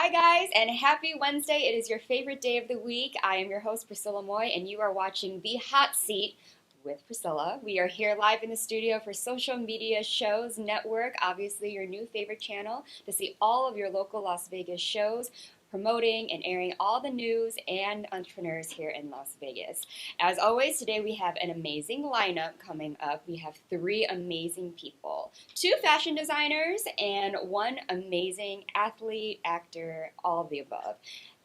Hi guys, and happy Wednesday. It is your favorite day of the week. I am your host, Priscilla Moy, and you are watching The Hot Seat with Priscilla. We are here live in the studio for Social Media Shows Network, obviously your new favorite channel, to see all of your local Las Vegas shows, promoting and airing all the news and entrepreneurs here in Las Vegas. As always, today we have an amazing lineup coming up. We have 3 amazing people, 2 fashion designers, and 1 amazing athlete, actor, all of the above.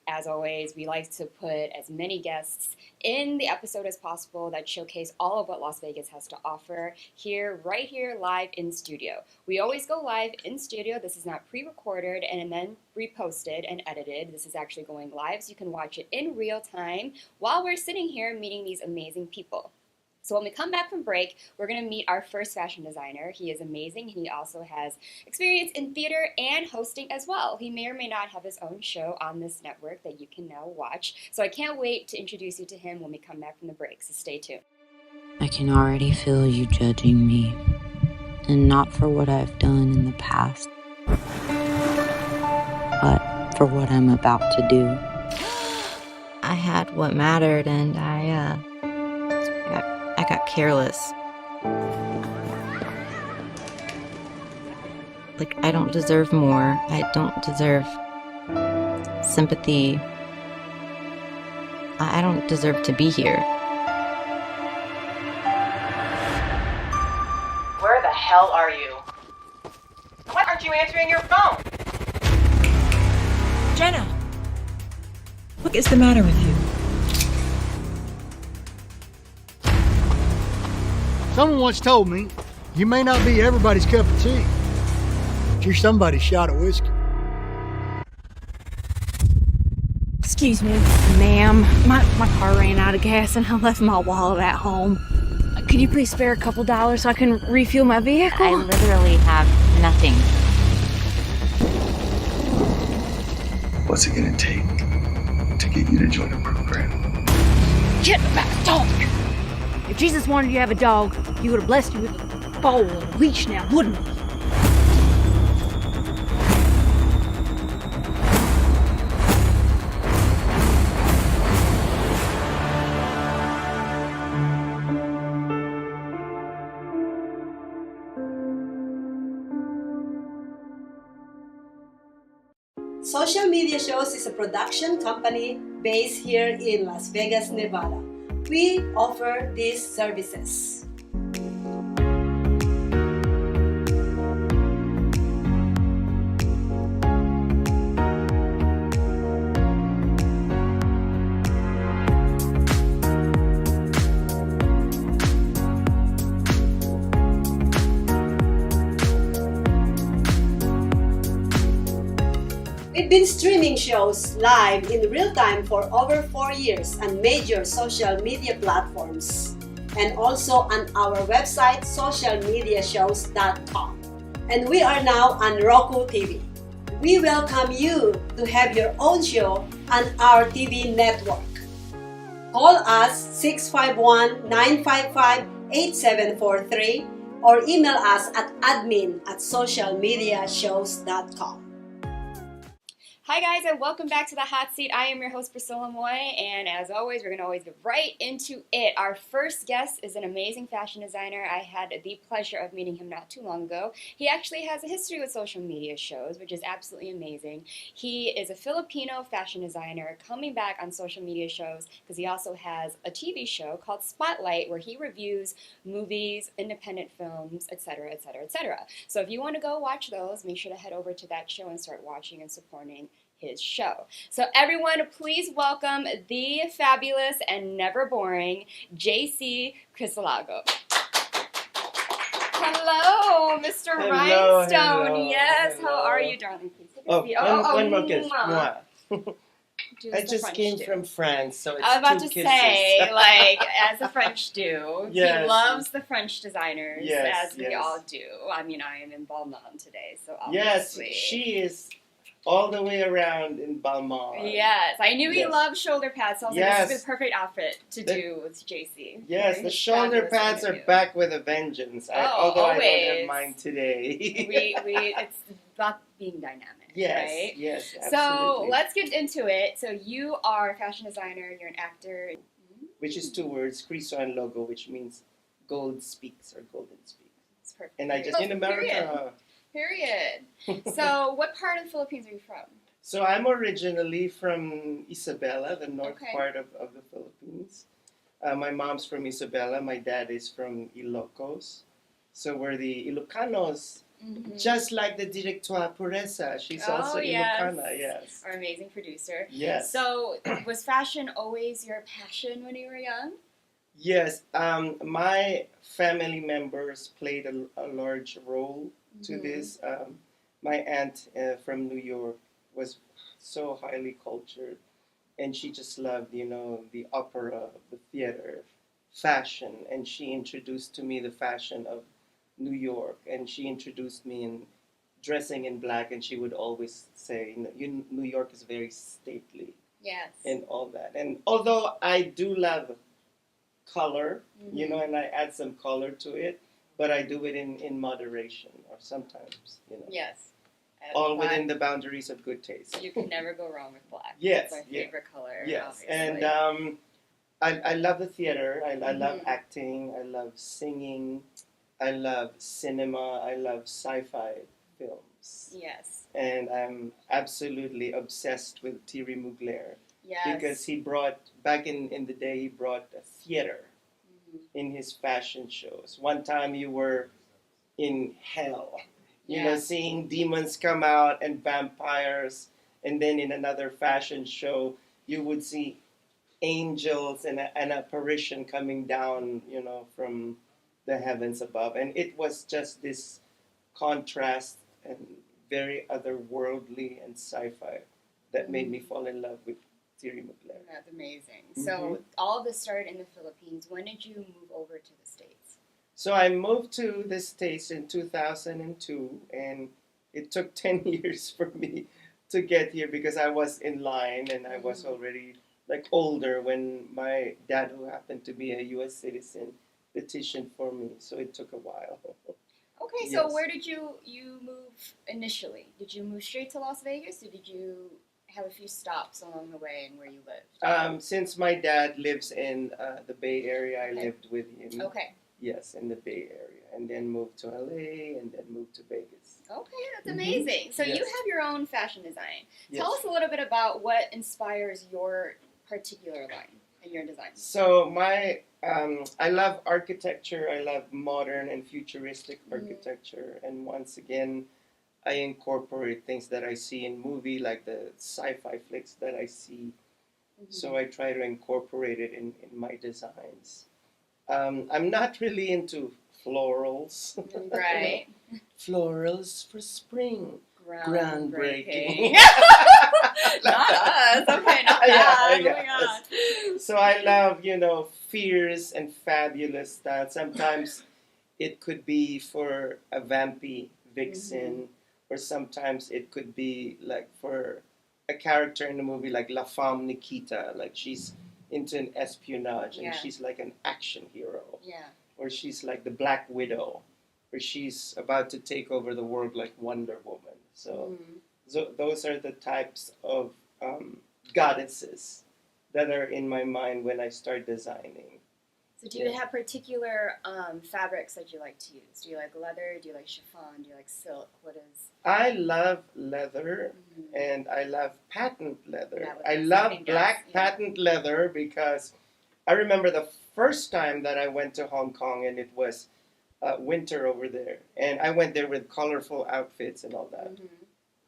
As always, we like to put as many guests in the episode as possible that showcase all of what Las Vegas has to offer right here, live in studio. We always go live in studio. This is not pre-recorded and then reposted and edited. This is actually going live, so you can watch it in real time while we're sitting here meeting these amazing people. So when we come back from break, we're going to meet our first fashion designer. He is amazing. He also has experience in theater and hosting as well. He may or may not have his own show on this network that you can now watch. So I can't wait to introduce you to him when we come back from the break, so stay tuned. I can already feel you judging me, and not for what I've done in the past, but for what I'm about to do. I had what mattered, and I got careless. Like, I don't deserve more. I don't deserve sympathy. I don't deserve to be here. Where the hell are you? Why aren't you answering your phone? Jenna! What is the matter with you? Someone once told me, you may not be everybody's cup of tea, but you're somebody's shot of whiskey. Excuse me, ma'am. My car ran out of gas and I left my wallet at home. Could you please spare a couple dollars so I can refuel my vehicle? I literally have nothing. What's it gonna take to get you to join a program? Get about a dog! If Jesus wanted you to have a dog, he would have blessed you with a bowl and a leash now, wouldn't he? Social Media Shows is a production company based here in Las Vegas, Nevada. We offer these services. We've been streaming shows live in real time for over 4 years on major social media platforms and also on our website socialmediashows.com. And we are now on Roku TV. We welcome you to have your own show on our TV network. Call us 651-955-8743 or email us at admin@socialmediashows.com. Hi guys, and welcome back to The Hot Seat. I am your host, Priscilla Moy, and as always, we're going to always get right into it. Our first guest is an amazing fashion designer. I had the pleasure of meeting him not too long ago. He actually has a history with social media shows, which is absolutely amazing. He is a Filipino fashion designer coming back on social media shows because he also has a TV show called Spotlight where he reviews movies, independent films, etc., etc., etc. So if you want to go watch those, make sure to head over to that show and start watching and supporting his show. So everyone, please welcome the fabulous and never boring Geeezy Crisologo. Hello, Mr. Rhinestone. Hello, yes, hello. How are you, darling? Please take a Oh, seat. one more kiss. Mwah. Do I as the just French came do. from France, so it's I was about 2 to kisses. say, like, as the French do. Yes. He loves the French designers, Yes, as we yes. all do. I mean, I am in Balmain today, so Yes, obviously. she is all the way around in Balmain. Yes, I knew he Yes. loved shoulder pads, so I was like, this is the perfect outfit to do with JC. Yes, Wearing the his shoulder fabulous pads are interview. back with a vengeance. Oh, Although I don't always. have mine today. It's about being dynamic. Yes, right? yes, So absolutely. let's get into it. So you are a fashion designer, you're an actor. Which is two words, Crisologo, which means gold speaks or golden speaks. It's perfect. And I just, in America. Period. So what part of the Philippines are you from? So I'm originally from Isabela, the north Okay. part of the Philippines. My mom's from Isabela. My dad is from Ilocos. So we're the Ilocanos, just like the Directora Pureza. She's also Ilocana, yes. Our amazing producer. Yes. So was fashion always your passion when you were young? Yes. My family members played a large role to this. My aunt from New York was so highly cultured, and she just loved, the opera, the theater, fashion, and she introduced to me the fashion of New York, and she introduced me in dressing in black, and she would always say, New York is very stately. Yes. And all that. And although I do love color, and I add some color to it, but I do it in moderation, or sometimes, Yes. all within the boundaries of good taste. You can never go wrong with black. Yes. It's my favorite color. Yes. Obviously. And I love the theater. I love acting. I love singing. I love cinema. I love sci-fi films. Yes. And I'm absolutely obsessed with Thierry Mugler. Yes. Because he brought, back in the day, he brought a theater in his fashion shows. One time you were in hell, seeing demons come out and vampires. And then in another fashion show, you would see angels and an apparition coming down, from the heavens above. And it was just this contrast and very otherworldly and sci-fi that made me fall in love with Thierry Mugler. That's amazing. So all of this started in the Philippines. When did you move over to the States? So I moved to the States in 2002, and it took 10 years for me to get here because I was in line and I was already older when my dad, who happened to be a U.S. citizen, petitioned for me. So it took a while. Okay, so where did you move initially? Did you move straight to Las Vegas, or did you have a few stops along the way and where you lived? Since my dad lives in the Bay Area, I lived with him. Okay. Yes, in the Bay Area, and then moved to LA, and then moved to Vegas. Okay, that's amazing. So you have your own fashion design. Yes. Tell us a little bit about what inspires your particular line and your design. So I love architecture. I love modern and futuristic architecture, and once again, I incorporate things that I see in movie, like the sci-fi flicks that I see. So I try to incorporate it in my designs. I'm not really into florals. Right. Florals for spring. Groundbreaking. Not us. Okay, not that. Yeah, Oh my God. So I love, fierce and fabulous style. Sometimes it could be for a vampy vixen, or sometimes it could be like for a character in the movie like La Femme Nikita, like she's into an espionage and she's like an action hero. Yeah. Or she's like the Black Widow, or she's about to take over the world like Wonder Woman. So, those are the types of goddesses that are in my mind when I start designing. So do you have particular fabrics that you like to use? Do you like leather? Do you like chiffon? Do you like silk? What is... I love leather, and I love patent leather. I love black patent leather because I remember the first time that I went to Hong Kong, and it was winter over there. And I went there with colorful outfits and all that.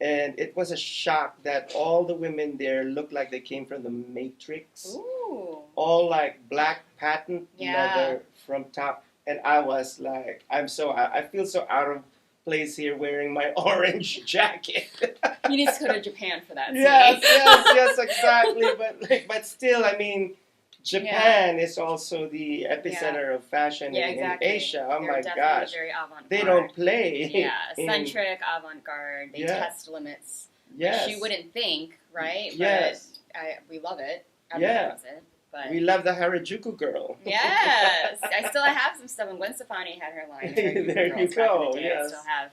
And it was a shock that all the women there looked like they came from the Matrix. Ooh. All like black patent leather from top. And I was like, I feel so out of place here wearing my orange jacket. You need to go to Japan for that. Yes, exactly. But still, I mean, Japan is also the epicenter of fashion in Asia. Oh my gosh. Very avant-garde. They don't play. Yeah, eccentric, avant-garde. They test limits. Yes. You wouldn't think, right? Yes. But we love it. Everyone loves it. But we love the Harajuku girl. Yes. I still have some stuff. And Gwen Stefani had her line. There you go. Yes. I still have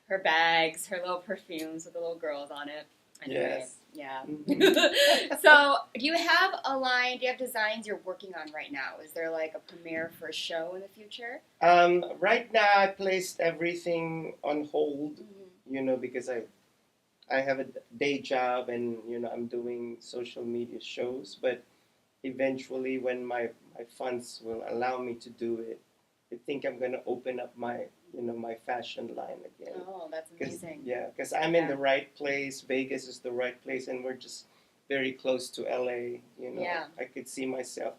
her bags, her little perfumes with the little girls on it. Anyway, Yes. yeah. Mhm. So, do you have a line? Do you have designs you're working on right now? Is there like a premiere for a show in the future? Right now, I placed everything on hold, because I have a day job and I'm doing social media shows. But eventually, when my funds will allow me to do it, I think I'm gonna open up my fashion line again. Oh, that's amazing. Because I'm in the right place. Vegas is the right place, and we're just very close to LA. Yeah. I could see myself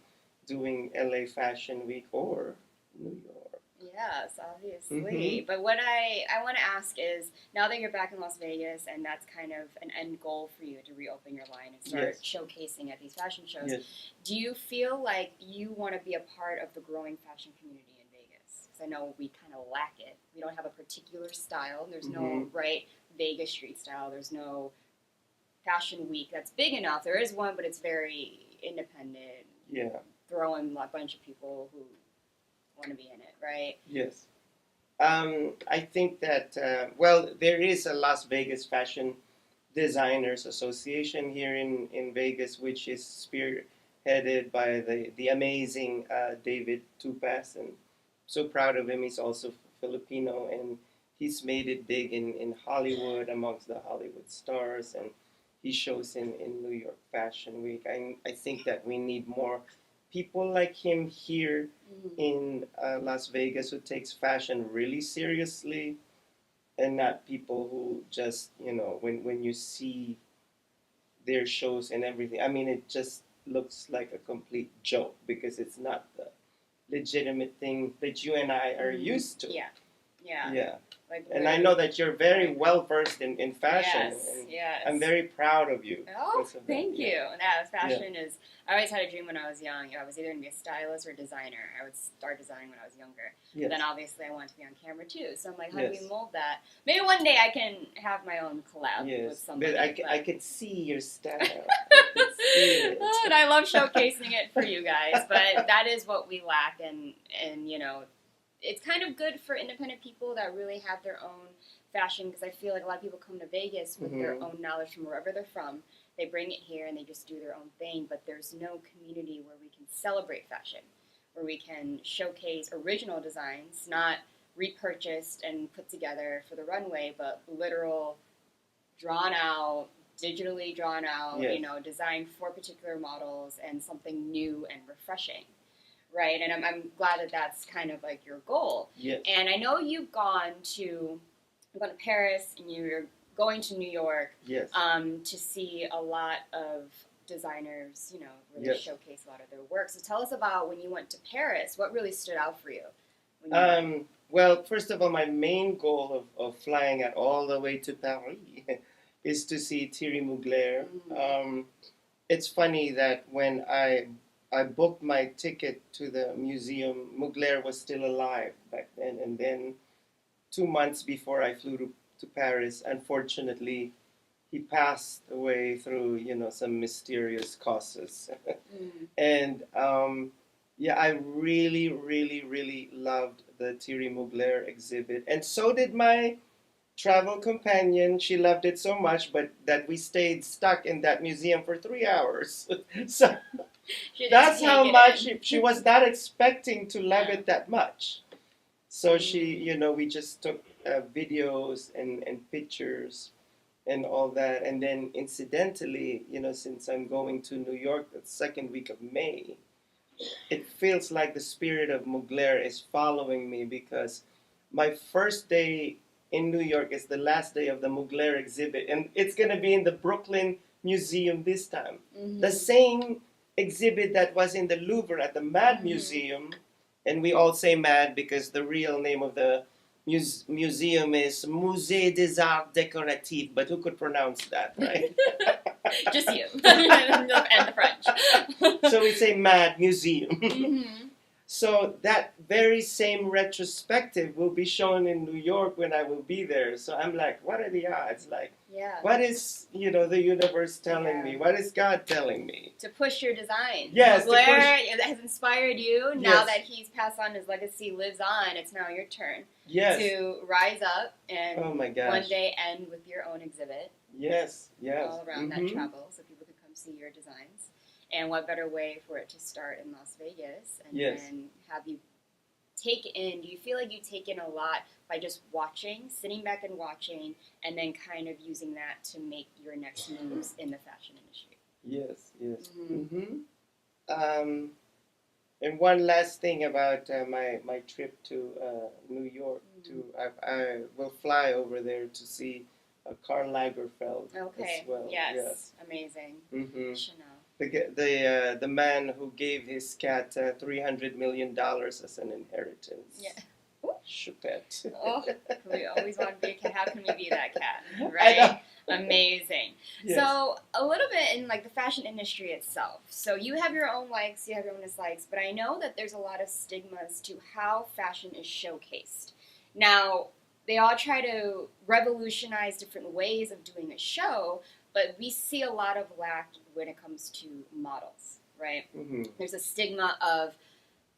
doing LA Fashion Week or New York. Yes, obviously. But what I want to ask is, now that you're back in Las Vegas and that's kind of an end goal for you to reopen your line and start showcasing at these fashion shows, do you feel like you want to be a part of the growing fashion community in Vegas? Because I know we kind of lack it. We don't have a particular style. There's no Vegas street style. There's no fashion week that's big enough. There is one, but it's very independent. Yeah. Throwing a bunch of people who want to be in it, right? Yes. I think that, there is a Las Vegas Fashion Designers Association here in Vegas, which is spearheaded by the amazing David Tupas. And so proud of him. He's also Filipino, and he's made it big in Hollywood, amongst the Hollywood stars, and he shows in New York Fashion Week. I think that we need more people like him here in Las Vegas who takes fashion really seriously, and not people who just, when you see their shows and everything, I mean, it just looks like a complete joke because it's not the legitimate thing that you and I are used to. Yeah. Like, and I know that you're very well versed in fashion. Yes. I'm very proud of you. Oh, thank you. Fashion is. I always had a dream when I was young. I was either going to be a stylist or a designer. I would start designing when I was younger. Yes. But then obviously I wanted to be on camera too. So I'm like, how do we mold that? Maybe one day I can have my own collab with somebody. But I could see your style. And I love showcasing it for you guys. But that is what we lack, and it's kind of good for independent people that really have their own fashion, because I feel like a lot of people come to Vegas with their own knowledge from wherever they're from. They bring it here and they just do their own thing, but there's no community where we can celebrate fashion, where we can showcase original designs, not repurchased and put together for the runway, but literal, drawn out, digitally drawn out, designed for particular models and something new and refreshing. Right, and I'm glad that that's kind of like your goal. Yes. And I know you've gone to Paris and you're going to New York. Yes. To see a lot of designers, really showcase a lot of their work. So tell us about when you went to Paris. What really stood out for you? Well, first of all, my main goal of flying out all the way to Paris is to see Thierry Mugler. It's funny that when I booked my ticket to the museum, Mugler was still alive back then. And then 2 months before I flew to Paris, unfortunately, he passed away through, some mysterious causes. And, I really, really, really loved the Thierry Mugler exhibit. And so did my travel companion. She loved it so much, but that we stayed stuck in that museum for 3 hours. So that's how much she was not expecting to love it that much. So we just took videos and pictures and all that. And then incidentally, since I'm going to New York the second week of May, it feels like the spirit of Mugler is following me, because my first day in New York is the last day of the Mugler exhibit. And it's going to be in the Brooklyn Museum this time. The same exhibit that was in the Louvre at the Mad Museum, and we all say Mad because the real name of the museum is Musée des Arts Décoratifs, but who could pronounce that, right? Just you and the French. So we say Mad Museum. So that very same retrospective will be shown in New York when I will be there. So I'm like, what are the odds? Like, Yeah. what is, the universe telling Yeah. me? What is God telling me? To push your design. Yes, Where it has inspired you, now Yes. that he's passed on, his legacy lives on, it's now your turn Yes. to rise up and Oh my gosh. one day end with your own exhibit Yes. all around that travel so people can come see your designs. And what better way for it to start in Las Vegas and Yes. then have you take in, do you feel like you take in a lot by just watching, sitting back and watching, and then kind of using that to make your next moves in the fashion industry? Yes, yes. Mhm. And one last thing about my trip to New York. I will fly over there to see Karl Lagerfeld Okay. as well. Yes. Amazing. Mm-hmm. Chanel. The man who gave his cat $300 million as an inheritance. Yeah. Choupette. Oh, we always want to be a cat. How can we be that cat? I know. Right? Amazing. Yes. So a little bit in like the fashion industry itself. So you have your own likes, you have your own dislikes, but I know that there's a lot of stigmas to how fashion is showcased. Now, they all try to revolutionize different ways of doing a show, but we see a lot of lack when it comes to models, right? Mm-hmm. There's a stigma of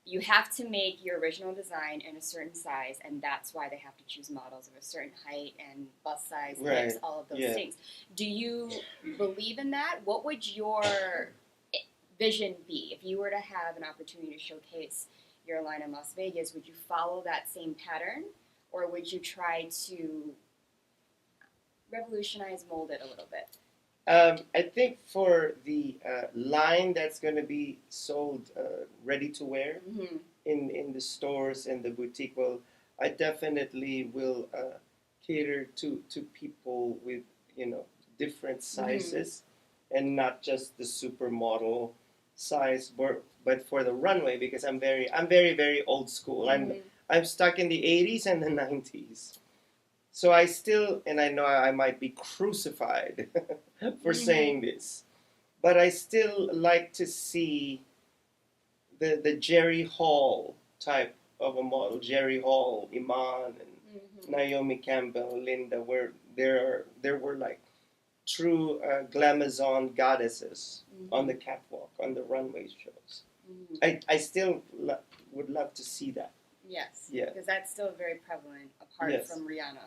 you have to make your original design in a certain size, and that's why they have to choose models of a certain height and bust size, hips, Right. all of those Yeah. things. Do you believe in that? What would your vision be if you were to have an opportunity to showcase your line in Las Vegas? Would you follow that same pattern, or would you try to revolutionize, mold it a little bit? I think for the line that's going to be sold ready to wear Mm-hmm. in the stores and the boutique, well, I definitely will cater to people with different sizes and not just the supermodel size, but for the runway, because I'm very very old school. I'm stuck in the 80s and the 90s. So I still, and I know I might be crucified for saying this, but I still like to see the Jerry Hall type of a model. Jerry Hall, Iman, and Naomi Campbell, Linda, where there were like true glamazon goddesses on the catwalk, on the runway shows. I still would love to see that. Yes. Yeah. Because that's still very prevalent, apart Yes. from Rihanna.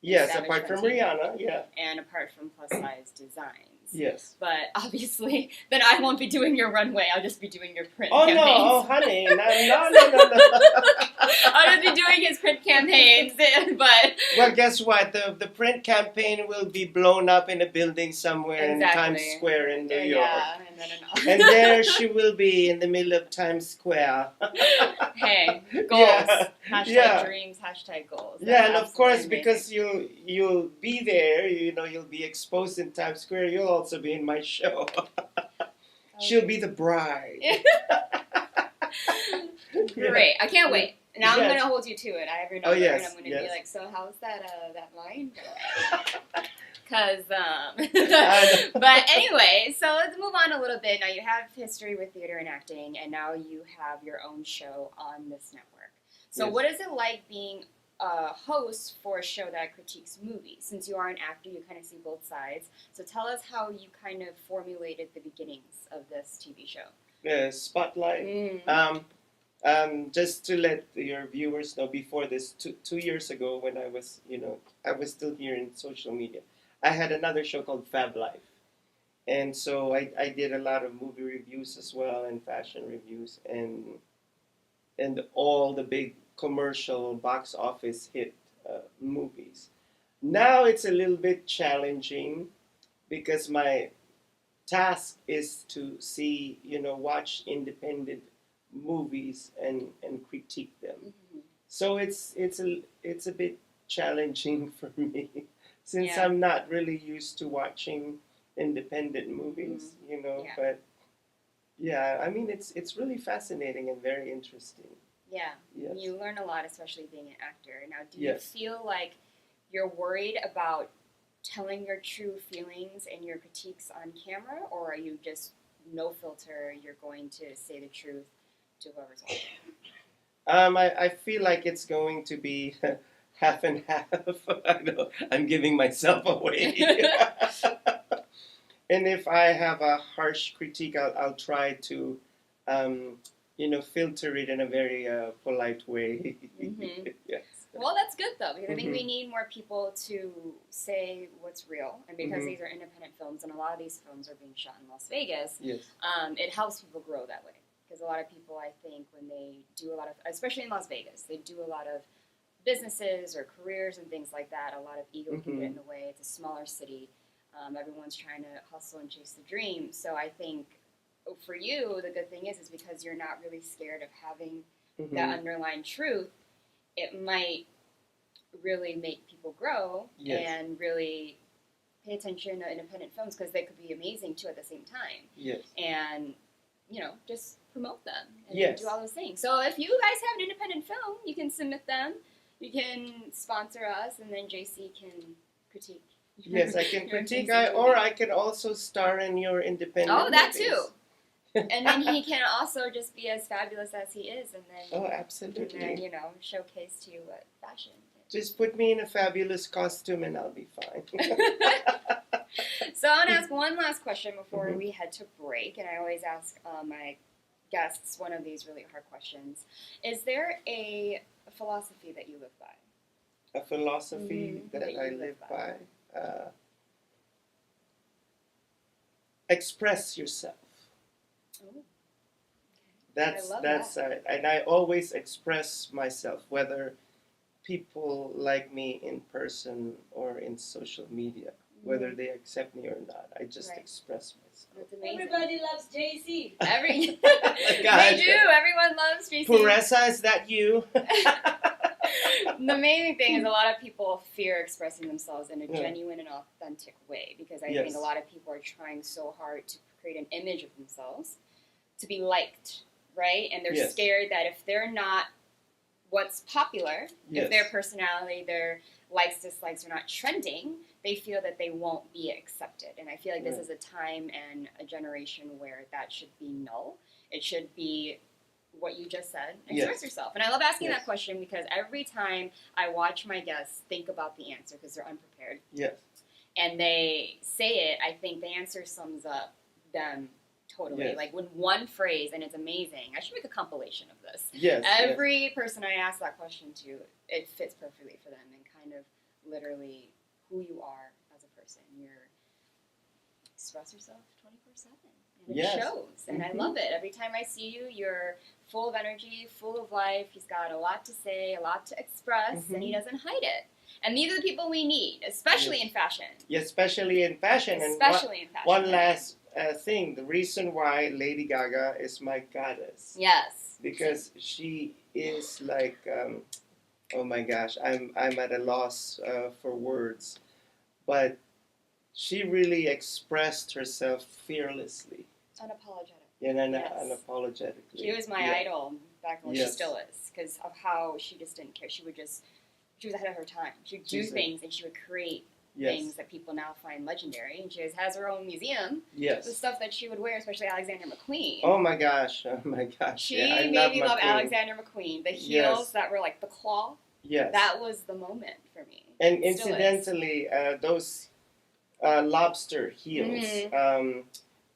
Yes, Savage apart from Frontier. Rihanna, yeah. And apart from plus-size designs. Yes. But obviously, then I won't be doing your runway. I'll just be doing your print Oh campaigns. no, oh honey, no. I'll just be doing his print campaigns. But Well, guess what? The print campaign will be blown up in a building somewhere in Times Square in New York. Yeah, and then And there she will be in the middle of Times Square. Hey, goals. Yeah. Hashtag Yeah. dreams, hashtag goals. Yeah, That's and of course, absolutely because you'll be there, you'll be exposed in Times Square, you'll also be in my show. She'll be the bride. Great. I can't wait. Now I'm Yes. going to hold you to it. I have your Oh, number, yes, and I'm going to yes. be like, so how's that line going? Because, but anyway, so let's move on a little bit. Now you have history with theater and acting, and now you have your own show on this network. So Yes. what is it like being a host for a show that critiques movies? Since you are an actor, you kind of see both sides. So tell us how you kind of formulated the beginnings of this TV show. Spotlight. Just to let your viewers know, before this, two years ago, when I was, I was still here in social media, I had another show called Fab Life. And so I did a lot of movie reviews as well, and fashion reviews, and all the big commercial box office hit movies. Now it's a little bit challenging because my task is to see, watch independent movies and critique them. So it's a bit challenging for me since Yeah. I'm not really used to watching independent movies, Yeah. But yeah, I mean it's really fascinating and very interesting. Yeah, Yes. you learn a lot, especially being an actor. Now, do Yes. you feel like you're worried about telling your true feelings and your critiques on camera, or are you just no filter, you're going to say the truth to whoever's watching? I feel like it's going to be half and half. I know I'm giving myself away. And if I have a harsh critique, I'll try to, filter it in a very polite way. Mm-hmm. Yes. Well, that's good though, because I think we need more people to say what's real, and because these are independent films, and a lot of these films are being shot in Las Vegas, Yes. It helps people grow that way. Because a lot of people, I think, when they do a lot of, especially in Las Vegas, they do a lot of businesses or careers and things like that. A lot of ego can get in the way. It's a smaller city. Everyone's trying to hustle and chase the dream. So I think for you, the good thing is because you're not really scared of having that underlying truth, it might really make people grow and really pay attention to independent films, because they could be amazing too at the same time. Yes. And just promote them and do all those things. So if you guys have an independent film, you can submit them. You can sponsor us, and then JC can critique. Yes, I can critique, or I can also star in your independent. Oh, that movies. too. And then he can also just be as fabulous as he is, and then absolutely. And then, showcase to you what fashion. Just put me in a fabulous costume, and I'll be fine. So I want to ask one last question before we head to break, and I always ask my guests one of these really hard questions. Is there a philosophy that you live by? A philosophy that I live by? Express yourself. Oh. That's that. And I always express myself, whether people like me in person or in social media. Whether they accept me or not, I just express myself. That's amazing. Everybody loves JC. They do. Everyone loves JC. Puresa, is that you? The amazing thing is a lot of people fear expressing themselves in a genuine and authentic way, because I think a lot of people are trying so hard to create an image of themselves to be liked, right? And they're scared that if they're not what's popular, if their personality, their likes, dislikes are not trending, they feel that they won't be accepted. And I feel like this is a time and a generation where that should be null. It should be what you just said, express yourself. And I love asking that question, because every time I watch my guests think about the answer, because they're unprepared, and they say it, I think the answer sums up them totally. Like when one phrase, and it's amazing. I should make a compilation of this. Every person I ask that question to, it fits perfectly for them, and kind of literally who you are as a person. You're express yourself 24/7, and it shows. And I love it. Every time I see you, you're full of energy, full of life. He's got a lot to say, a lot to express, and he doesn't hide it. And these are the people we need, especially in fashion. Yes, especially in fashion. Especially in fashion. One last thing, the reason why Lady Gaga is my goddess. Yes. Because she is like, oh my gosh, I'm at a loss for words. But she really expressed herself fearlessly. Unapologetic. Unapologetically. She was my idol back when she still is, because of how she just didn't care. She was ahead of her time. She would do things, and she would create things that people now find legendary. And she has her own museum. The stuff that she would wear, especially Alexander McQueen. Oh my gosh. She made me love Alexander McQueen. The heels that were like the claw. That was the moment for me. And incidentally, those lobster heels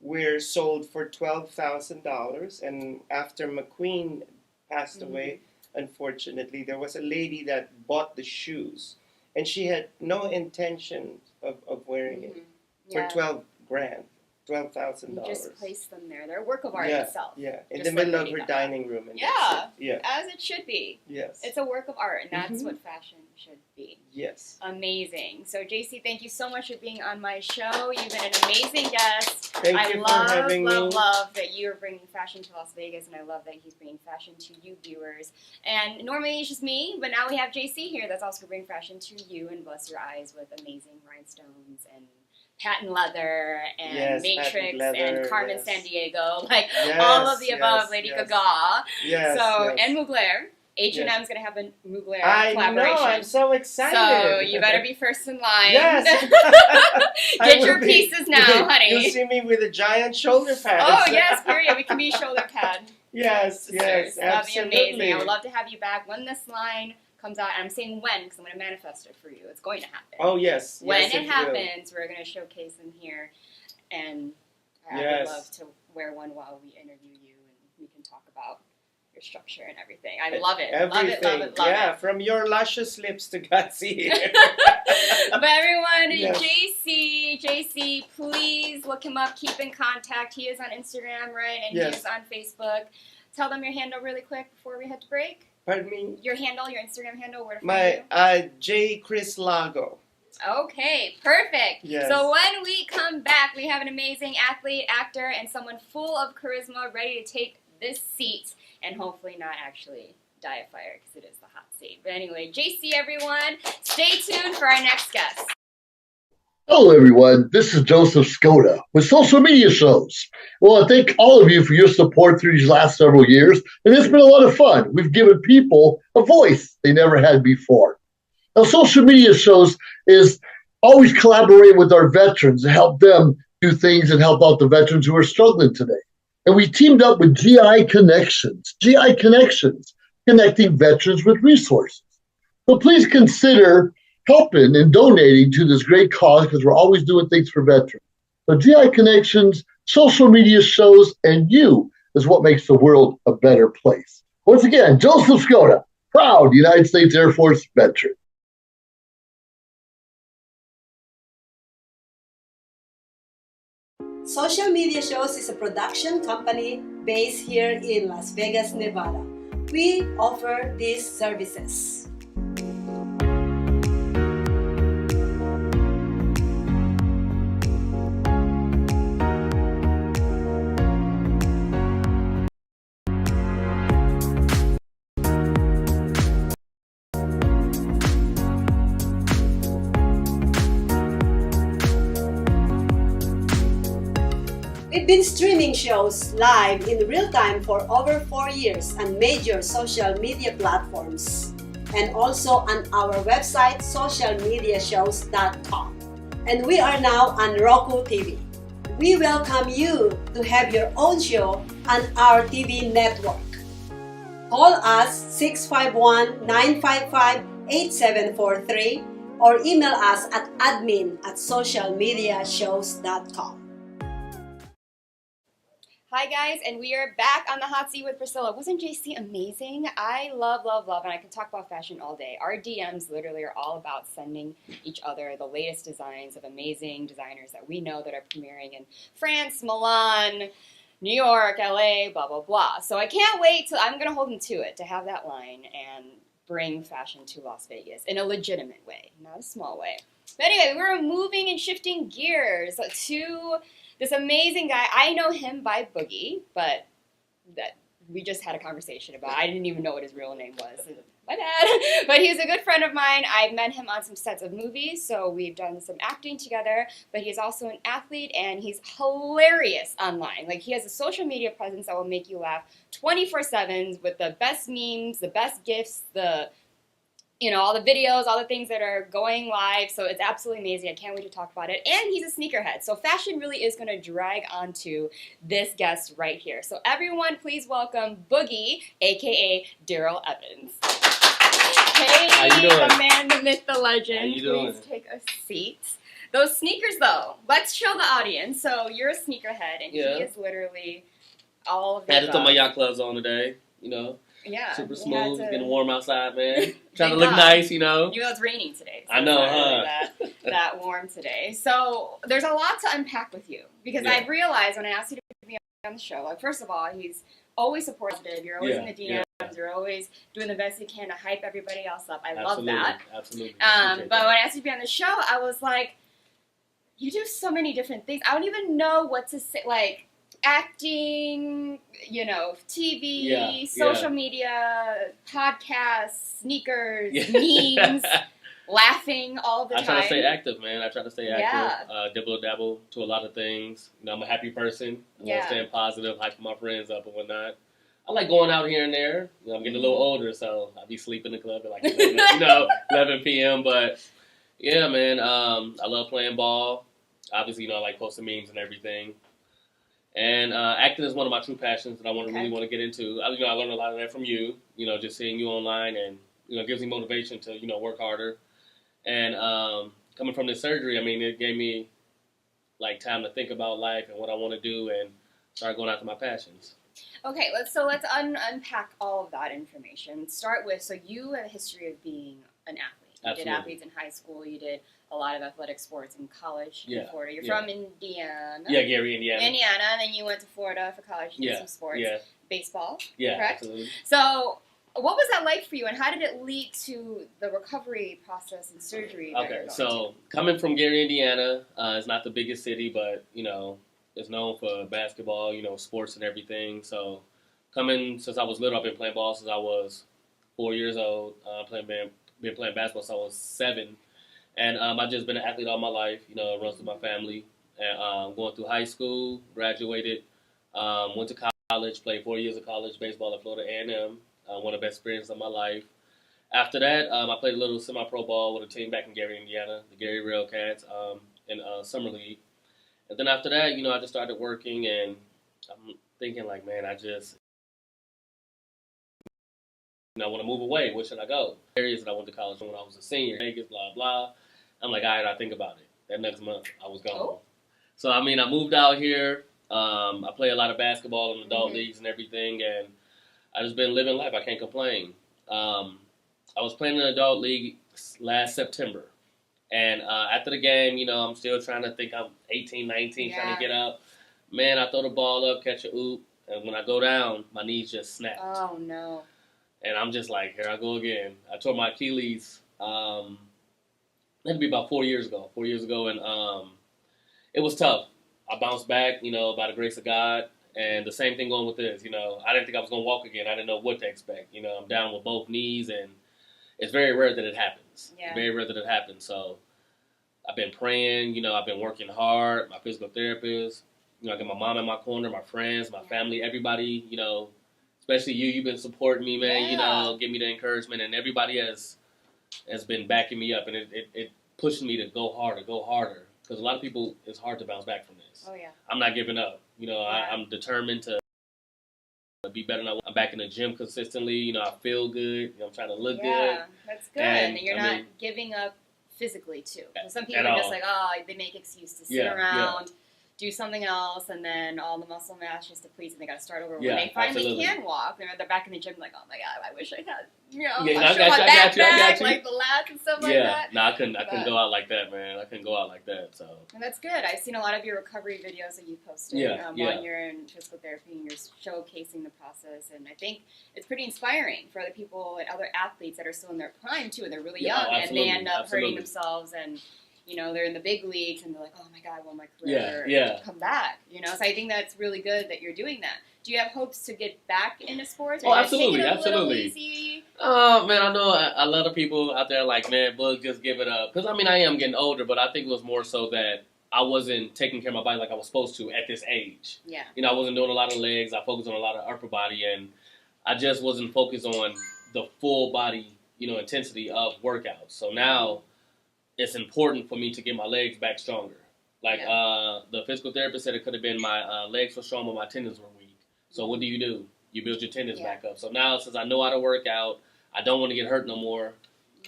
were sold for $12,000. And after McQueen passed away, unfortunately, there was a lady that bought the shoes, and she had no intention of wearing it for $12,000. You just place them there. They're a work of art itself. In the middle of her dining room. And as it should be. It's a work of art, and that's what fashion should be. Amazing. So, JC, thank you so much for being on my show. You've been an amazing guest. Thank you for having me. I love that you're bringing fashion to Las Vegas, and I love that he's bringing fashion to you viewers. And normally it's just me, but now we have JC here that's also bringing fashion to you, and bless your eyes with amazing rhinestones and patent leather and Matrix and Carmen Sandiego, all of the above, Lady Gaga. And Mugler. H&M's going to have a Mugler collaboration. I know, I'm so excited. So you better be first in line. Yes. Get your pieces now, honey. You'll see me with a giant shoulder pad. Oh, yes, period. We can be shoulder pad. Yes, yes, That'd be amazing. absolutely. I would love to have you back when this line comes out. I'm saying when because I'm going to manifest it for you. It's going to happen. Oh, yes. When yes, it will. happens, we're going to showcase them here, and I would Yes. love to wear one while we interview you, and we can talk about your structure and everything. I love it. Everything. Love it. Yeah, from your luscious lips to God's ear. But everyone, Yes. JC, please look him up. Keep in contact. He is on Instagram, right? And Yes. he is on Facebook. Tell them your handle really quick before we head to break. Pardon me? Your handle, your Instagram handle, where to find My J. Crisologo. you. Okay, perfect. Yes. So when we come back, we have an amazing athlete, actor, and someone full of charisma ready to take this seat and hopefully not actually die of fire because it is the hot seat. But anyway, JC, everyone, stay tuned for our next guest. Hello, everyone. This is Joseph Skoda with Social Media Shows. Well, I thank all of you for your support through these last several years, and it's been a lot of fun. We've given people a voice they never had before. Now, Social Media Shows is always collaborating with our veterans to help them do things and help out the veterans who are struggling today. And we teamed up with GI Connections, connecting veterans with resources. So please consider helping and donating to this great cause because we're always doing things for veterans. So GI Connections, Social Media Shows, and you is what makes the world a better place. Once again, Joseph Skoda, proud United States Air Force veteran. Social Media Shows is a production company based here in Las Vegas, Nevada. We offer these services. We've been streaming shows live in real time for over 4 years on major social media platforms and also on our website socialmediashows.com. And we are now on Roku TV. We welcome you to have your own show on our TV network. Call us 651-955-8743 or email us at admin@socialmediashows.com. Hi guys, and we are back on the hot seat with Priscilla. Wasn't JC amazing? I love, and I can talk about fashion all day. Our DMs literally are all about sending each other the latest designs of amazing designers that we know that are premiering in France, Milan, New York, LA, blah, blah, blah. So I can't wait till, I'm going to hold them to it, to have that line and bring fashion to Las Vegas in a legitimate way, not a small way. But anyway, we're moving and shifting gears to this amazing guy. I know him by Boogie, but that we just had a conversation about. I didn't even know what his real name was. My bad. But he's a good friend of mine. I've met him on some sets of movies, so we've done some acting together. But he's also an athlete, and he's hilarious online. Like, he has a social media presence that will make you laugh 24/7 with the best memes, the best gifs, all the videos, all the things that are going live. So it's absolutely amazing. I can't wait to talk about it. And he's a sneakerhead. So fashion really is going to drag onto this guest right here. So everyone, please welcome Boogie, a.k.a. Daryl Evans. Hey, How you doing? the man, the myth, the legend. How you doing? Please take a seat. Those sneakers, though, let's show the audience. So you're a sneakerhead, and Yeah. he is literally all of the Had to throw my above. yacht gloves on today, Yeah. Super we smooth, had it's to- getting warm outside, man. Trying Thank to look God. nice, Even though it's raining today. So I know, it's not really huh? that warm today. So there's a lot to unpack with you because Yeah. I realized when I asked you to be on the show, like, first of all, he's always supportive. You're always in the DMs. You're always doing the best you can to hype everybody else up. I love that. Absolutely. But when I asked you to be on the show, I was like, you do so many different things. I don't even know what to say. Like, acting, TV, Yeah, social yeah. media, podcasts, sneakers, Yeah. memes, laughing all the I time. try to stay active, man. I try to stay active. Yeah. Dibble-dabble to a lot of things. I'm a happy person. I Yeah. love staying positive, hyping my friends up and whatnot. I like going out here and there. I'm getting a little older, so I be sleeping in the club at like 11 p.m. But yeah, man, I love playing ball. Obviously, I like posting memes and everything. And acting is one of my true passions that I really want to get into. I learned a lot of that from you, just seeing you online, and, it gives me motivation to, work harder. And coming from this surgery, I mean, it gave me, like, time to think about life and what I want to do and start going after my passions. Okay, let's unpack all of that information. Start with, so you have a history of being an athlete. You Absolutely. did athletes in high school. You did a lot of athletic sports in college in Yeah, Florida. You're yeah. from Indiana. Yeah, Gary, Indiana. Indiana, and then you went to Florida for college and did some sports. Yeah. Baseball, Yeah, correct? absolutely. So what was that like for you, and how did it lead to the recovery process and surgery that you're Okay, going so coming from Gary, Indiana, it's not the biggest city, but, it's known for basketball, sports and everything. So coming, since I was little, I've been playing ball since I was 4 years old. Been playing basketball since I was 7. And I've just been an athlete all my life, it runs through my family. And going through high school, graduated, went to college, played 4 years of college baseball at Florida A&M. One of the best experiences of my life. After that, I played a little semi-pro ball with a team back in Gary, Indiana, the Gary Railcats, in Summer League. And then after that, I just started working, and I'm thinking, like, man, I want to move away. Where should I go? Areas that I went to college when I was a senior, Vegas, blah, blah. I'm like, all right, I'll think about it. That next month, I was gone. Oh. So, I moved out here. I play a lot of basketball in adult leagues and everything, and I just been living life. I can't complain. I was playing in an adult league last September. And after the game, I'm still trying to think. I'm 18, 19, trying to get up. Man, I throw the ball up, catch a oop, and when I go down, my knees just snapped. Oh, no. And I'm just like, here I go again. I tore my Achilles, that'd be about 4 years ago. 4 years ago, and it was tough. I bounced back, by the grace of God. And the same thing going with this, I didn't think I was going to walk again. I didn't know what to expect. I'm down with both knees, and it's very rare that it happens. Yeah. Very rare that it happens. So I've been praying, I've been working hard. My physical therapist, I got my mom in my corner, my friends, my family, everybody, especially you. You've been supporting me, man, give me the encouragement. And everybody has been backing me up. And it pushed me to go harder. Because a lot of people, it's hard to bounce back from this. Oh, yeah. I'm not giving up. I'm determined to be better. I'm back in the gym consistently. I feel good. I'm trying to look good. Yeah, that's good. And you're I not giving up physically, too. Some At people are just all. like, they make excuse to sit around, do something else, and then all the muscle mass just depletes, and they got to start over. When they finally can walk, they're back in the gym like, oh my God, I wish I had, I got you. like the lats and stuff like that. No, I couldn't go out like that, man. I couldn't go out like that. So. And that's good. I've seen a lot of your recovery videos that you posted while you're in physical therapy, and you're showcasing the process. And I think it's pretty inspiring for other people and other athletes that are still in their prime too, and they're really young, and they end up hurting themselves, and they're in the big leagues, and they're like, oh my God, will my career come back? So I think that's really good that you're doing that. Do you have hopes to get back into sports? Oh, absolutely, absolutely. Easy? Man, I know a lot of people out there like, man, Bug, just give it up. Because, I am getting older, but I think it was more so that I wasn't taking care of my body like I was supposed to at this age. Yeah. I wasn't doing a lot of legs. I focused on a lot of upper body, and I just wasn't focused on the full body, intensity of workouts. So now it's important for me to get my legs back stronger. Like the physical therapist said, it could have been my legs were strong, but my tendons were weak. So what do? You build your tendons back up. So now, since I know how to work out, I don't want to get hurt no more.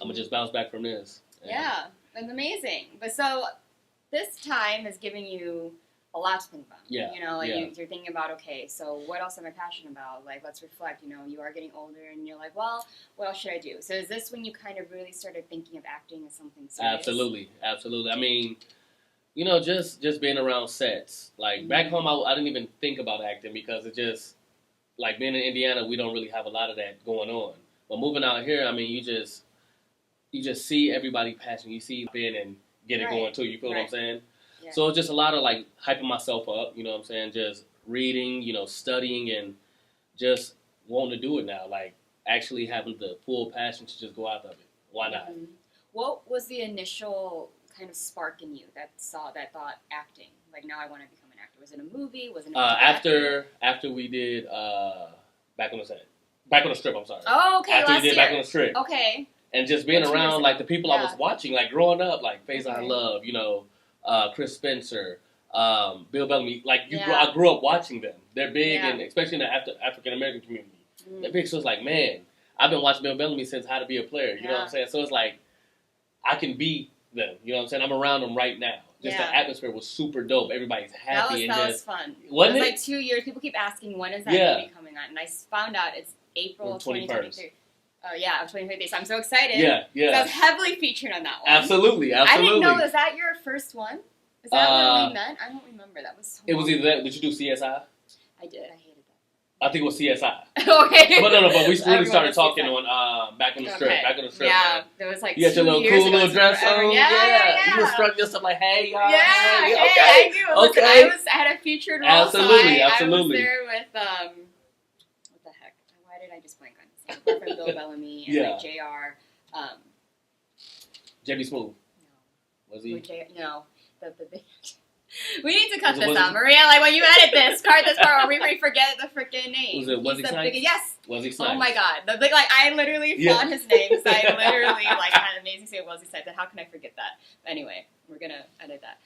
I'm going to just bounce back from this. Yeah, that's amazing. But so this time is giving you a lot to think about. Yeah. You're thinking about, okay, so what else am I passionate about? Like, let's reflect. You are getting older, and you're like, well, what else should I do? So is this when you kind of really started thinking of acting as something serious? Absolutely. Just being around sets. Like, back home, I didn't even think about acting because it just, like, being in Indiana, we don't really have a lot of that going on. But moving out here, you just see everybody passionate. You see in and get it going, too. You feel what I'm saying? Yeah. So it's just a lot of, like, hyping myself up, just reading, studying, and just wanting to do it now. Like, actually having the full passion to just go out of it. Why not? Mm-hmm. What was the initial kind of spark in you that thought acting? Like, now I want to become an actor. Was it a movie? Was it after we did Back on the Strip, I'm sorry. Oh, okay, after we did Back on the Strip. Okay. And just being around, like, the people I was watching, like, growing up, like, Faison Love, Chris Spencer, Bill Bellamy. Like Yeah. I grew up watching them. They're big, Yeah. and especially in the African American community, Mm. they're big. So it's like, man, I've been watching Bill Bellamy since How to Be a Player. You know what I'm saying? So it's like I can be them. You know what I'm saying? I'm around them right now. Just the atmosphere was super dope. Everybody's happy that was fun. Wasn't it was it? like 2 years. People keep asking when is that movie coming on, and I found out it's April 2023. Oh yeah, 2023. So I'm so excited. Yeah. So I was heavily featured on that one. Absolutely. I didn't know. Was that your first one? Is that where we met? I don't remember. That was so It was either that. Did you do CSI? I did. I hated I think it was CSI. Okay. But no, but we really Everyone started was talking CSI. on back in the strip. Back in the strip. Yeah, man. there was like you had your 2 little years cool ago, little dress forever. on. Yeah. You were strutting yourself like, hey, y'all. Yeah, hey, hey, okay. I knew. Listen, Okay. I had a featured role. Absolutely, so absolutely. I was there with what the heck? Why did I just blank on his name? Apart from Bill Bellamy and like JR. JB Smooth. No. Was he? No. The big. We need to cut this out, Maria. Like when you edit this, cut this part where we forget the freaking name. Was he Snipes? Yes. Was he Snipes? Oh my god. The big, like I literally found his name because I literally like had an amazing say was he Snipes. And how can I forget that? But anyway, we're gonna edit that.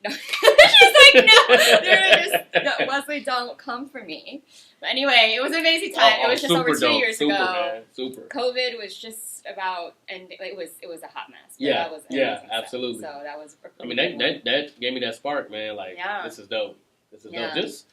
No. She's like, no, Wesley, don't come for me. But anyway, it was an amazing time. It was just over 2 years ago. Man. Super. COVID was just about, and it was a hot mess. But Yeah, that was absolutely. So that was. I mean, that gave me that spark, man. Like, this is dope. This is dope. Just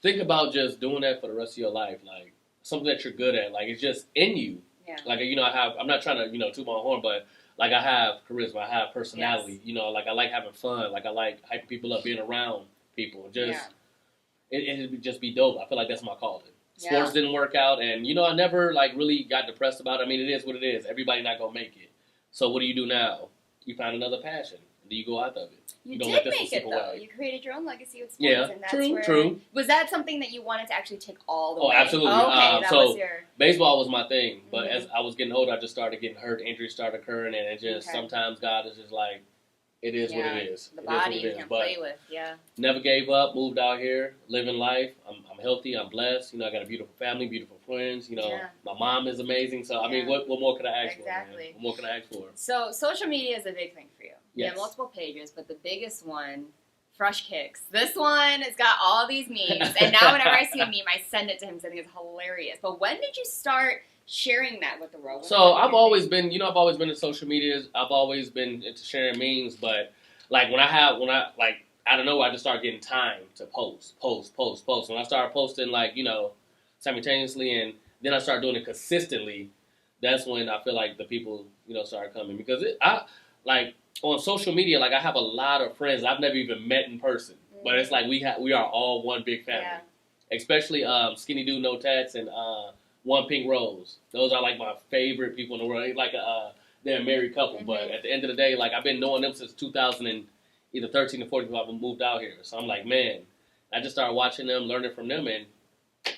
think about just doing that for the rest of your life, like something that you're good at. Like it's just in you. Yeah. Like I'm not trying to toot my horn, but like I have charisma, I have personality. Yes. Like I like having fun. Like I like hyping people up, being around people. Just it would just be dope. I feel like that's my calling. Sports didn't work out, and I never like really got depressed about it. I mean, it is what it is. Everybody not gonna make it. So what do you do now? You find another passion. And then you go out of it. You don't did let this make it though. away. You created your own legacy with sports, Yeah, and that's true. Was that something that you wanted to actually take all the way? Oh, absolutely. Oh, okay, that so was your. Baseball was my thing, but as I was getting older, I just started getting hurt. Injuries started occurring, and it just sometimes God is just like, it is what it is. The body you can't play with. Never gave up. Moved out here, living life. I'm healthy. I'm blessed. I got a beautiful family, beautiful friends. My mom is amazing. So I mean, what more could I ask for? Man? What more could I ask for? So social media is a big thing for you. Yes. You have multiple pages, but the biggest one, Fresh Kicks. This one has got all these memes, and now whenever I see a meme, I send it to him because I think it's hilarious. But when did you start sharing that with the world? So I've always been in social media. I've always been into sharing memes, but like when I out of nowhere, I just started getting time to post. When I started posting simultaneously, and then I started doing it consistently, that's when I feel like the people started coming because on social media, like I have a lot of friends I've never even met in person, but it's like we are all one big family. Especially Skinny Dude No Tats and One Pink Rose. Those are like my favorite people in the world. They're a married couple, but at the end of the day, like I've been knowing them since 2013 or 14 when I moved out here. So I'm like, man, I just started watching them, learning from them, and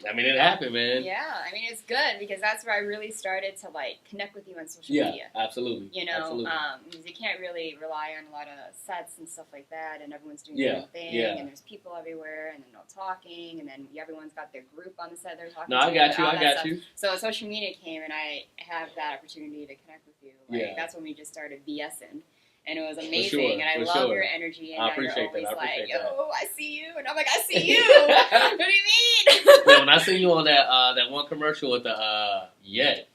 I mean, it happened, man. Yeah, I mean, it's good because that's where I really started to connect with you on social media. Absolutely. Absolutely. Because you can't really rely on a lot of sets and stuff like that, and everyone's doing their own thing, and there's people everywhere, and then no talking, and then everyone's got their group on the set they're talking to. No, I got you. So social media came, and I have that opportunity to connect with you. That's when we just started BSing. And it was amazing, and I love your energy, and you're always like, yo, I see you, and I'm like, I see you. What do you mean? Yeah, when I seen you on that one commercial with the the